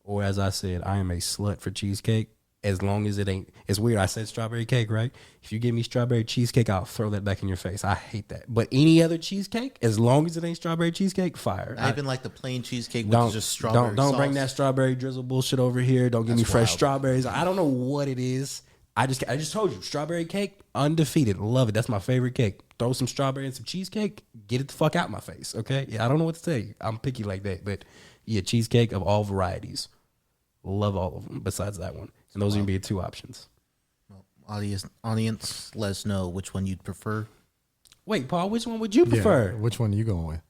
or as I said, I am a slut for cheesecake. As long as it ain't, it's weird. I said strawberry cake, right? If you give me strawberry cheesecake, I'll throw that back in your face. I hate that. But any other cheesecake, as long as it ain't strawberry cheesecake, fire.
Not even like the plain cheesecake with
Don't
just strawberry
don't bring that
sauce.
strawberry drizzle bullshit over here. Don't give me
That's
fresh
wild.
strawberries. I don't know what it is. I just told you, strawberry cake, undefeated. Love it. That's my favorite cake. Throw some strawberry and some cheesecake. Get it the fuck out my face. Okay. Yeah, I don't know what to say. I'm picky like that, but yeah, cheesecake of all varieties. Love all of them. Besides that one, and those are gonna be 2 options.
Audience, let us know which one you'd prefer.
Wait, Paul, which one would you prefer?
Yeah, which one are you going with?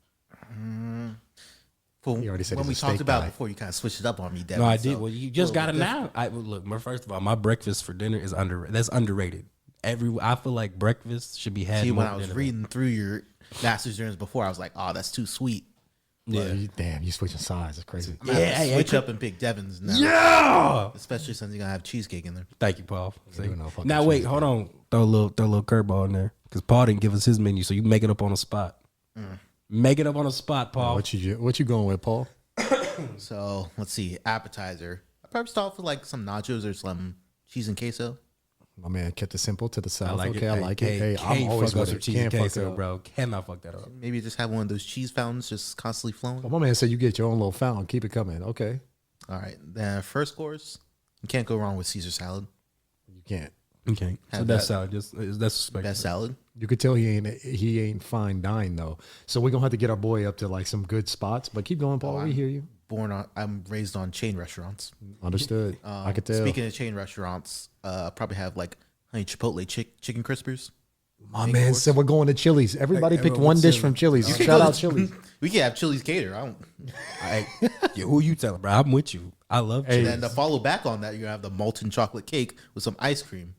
For
He already said
when we
he's a
talked
steak
about
guy.
before, you kind of switched it up on me, Devin.
No, I did.
so
Well, you just got it
different.
now. Look, first of all, my breakfast for dinner is underrated. That's underrated. I feel like breakfast should be had.
See,
more
when I was
than
reading through your master's journals before, I was like, oh, that's too sweet.
Yeah.
Damn, you switching sides. It's crazy.
I'm gonna have to
hey,
switch up and pick Devin's now.
Yeah.
Especially since you're gonna have cheesecake in there.
Thank you, Paul. See?
doing no fucking
Now wait,
cheesecake.
hold on. Throw a little curveball in there because Paul didn't give us his menu, so you make it up on the spot. Make it up on the spot, Paul.
What you going with, Paul?
So let's see, appetizer. I probably start off with like some nachos or some cheese and queso.
My man kept it simple to the south.
I like
okay,
it.
I like it. Hey, I'm
can't
always
fuck up
with
some
it.
cheese
Can't
and
fuck it
queso,
up.
bro. Cannot fuck that up.
Maybe just have one of those cheese fountains just constantly flowing.
Well, my man said you get your own little fountain. Keep it coming. Okay,
All right, then first course, you can't go wrong with Caesar salad.
you can't.
Okay, so
Have
that's
that.
salad. That's suspect.
Best salad.
You could tell he ain't fine dine though. So we're gonna have to get our boy up to like some good spots. But keep going, Paul. We hear you.
I'm raised on chain restaurants.
Understood. I could tell.
Speaking of chain restaurants, probably have like honey chipotle chicken crispers.
My man said we're going to Chili's. Everybody
Hey,
picked
everyone
one dish
said-
from Chili's.
You can
Shout
go
out
to-
Chili's.
We can have Chili's cater. I don't.
Yeah, who you telling, bro? I'm with you. I love
Hey.
And
cheese.
then to follow back on that, you're gonna have the molten chocolate cake with some ice cream.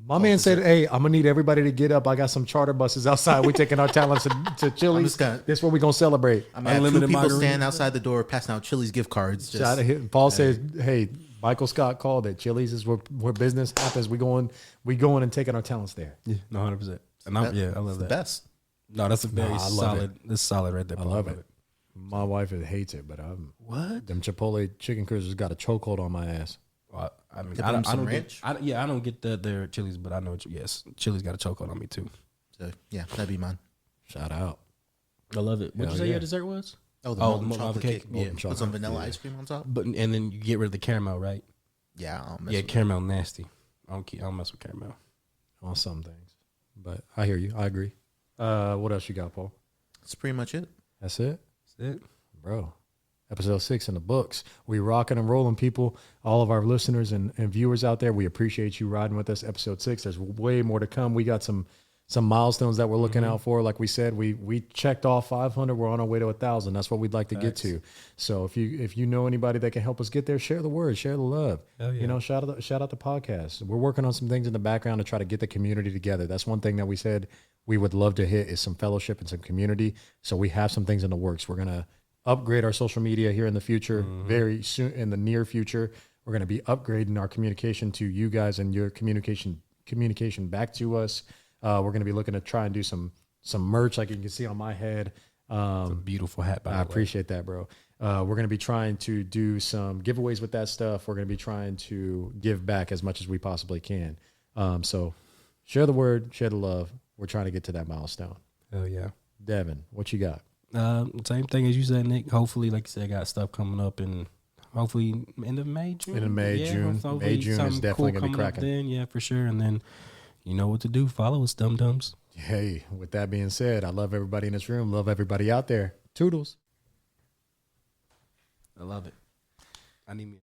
My man said, "Hey, I'm gonna need everybody to get up. I got some charter buses outside. We're taking our talents to Chili's.
just gonna-
This is where we're gonna celebrate."
I'm gonna have two
Unlimited
people
margarita.
stand outside the door passing out Chili's gift cards. Just,
Shout out, Paul said, "Hey, Michael Scott called it. Chili's is where business happens. We going and taking our talents there.
Yeah, no, 100%. And I love
the
that.
best.
No, that's a very
I love
solid. This is solid right there.
I
Paul.
love it. My wife hates it, but
What?
them Chipotle chicken crispers got a chokehold on my ass.
Well, I mean,
Dip
I
them
don't, I
some
don't
ranch?
get. I don't get their Chili's, but I know. Yes, Chili's got a chokehold on me too.
So yeah, that'd be mine.
Shout out.
I love it. What
Hell
you say
yeah.
your dessert was?
Oh, the
Oh,
molten
molten
chocolate
cake.
cake.
Molten
Yeah, with
chocolate,
some vanilla
yeah.
ice cream on top.
But and then you get rid of the caramel, right?
Yeah, I don't mess
Yeah,
with it.
caramel nasty. I don't mess with caramel.
On some things, but I hear you. I agree. What else you got, Paul?
That's pretty much it.
That's it,
That's it.
bro. Episode 6 in the books. We rocking and rolling, people. All of our listeners and viewers out there, we appreciate you riding with us. Episode 6. There's way more to come. We got some milestones that we're looking out for. Like we said, we checked off 500. We're on our way to 1,000. That's what we'd like to get to. So if you know anybody that can help us get there, share the word, share the love.
Hell yeah.
You know, shout out the podcast. We're working on some things in the background to try to get the community together. That's one thing that we said we would love to hit is some fellowship and some community. So we have some things in the works. We're gonna upgrade our social media here in the future, very soon in the near future. We're going to be upgrading our communication to you guys and your communication back to us. We're going to be looking to try and do some merch, like you can see on my head.
It's a beautiful hat, by the
I
way.
appreciate that, bro. We're going to be trying to do some giveaways with that stuff. We're going to be trying to give back as much as we possibly can. So share the word, share the love. We're trying to get to that milestone.
Hell yeah.
Devin, what you got?
Same thing as you said, Nick. Hopefully, like you said, got stuff coming up, and hopefully end of May, June.
End of May, June.
hopefully
May, June is
something
definitely gonna be
coming up
cracking.
Then, yeah, for sure. And then you know what to do. Follow us, dum dums.
Hey, with that being said, I love everybody in this room. Love everybody out there. Toodles.
I love it. I need me.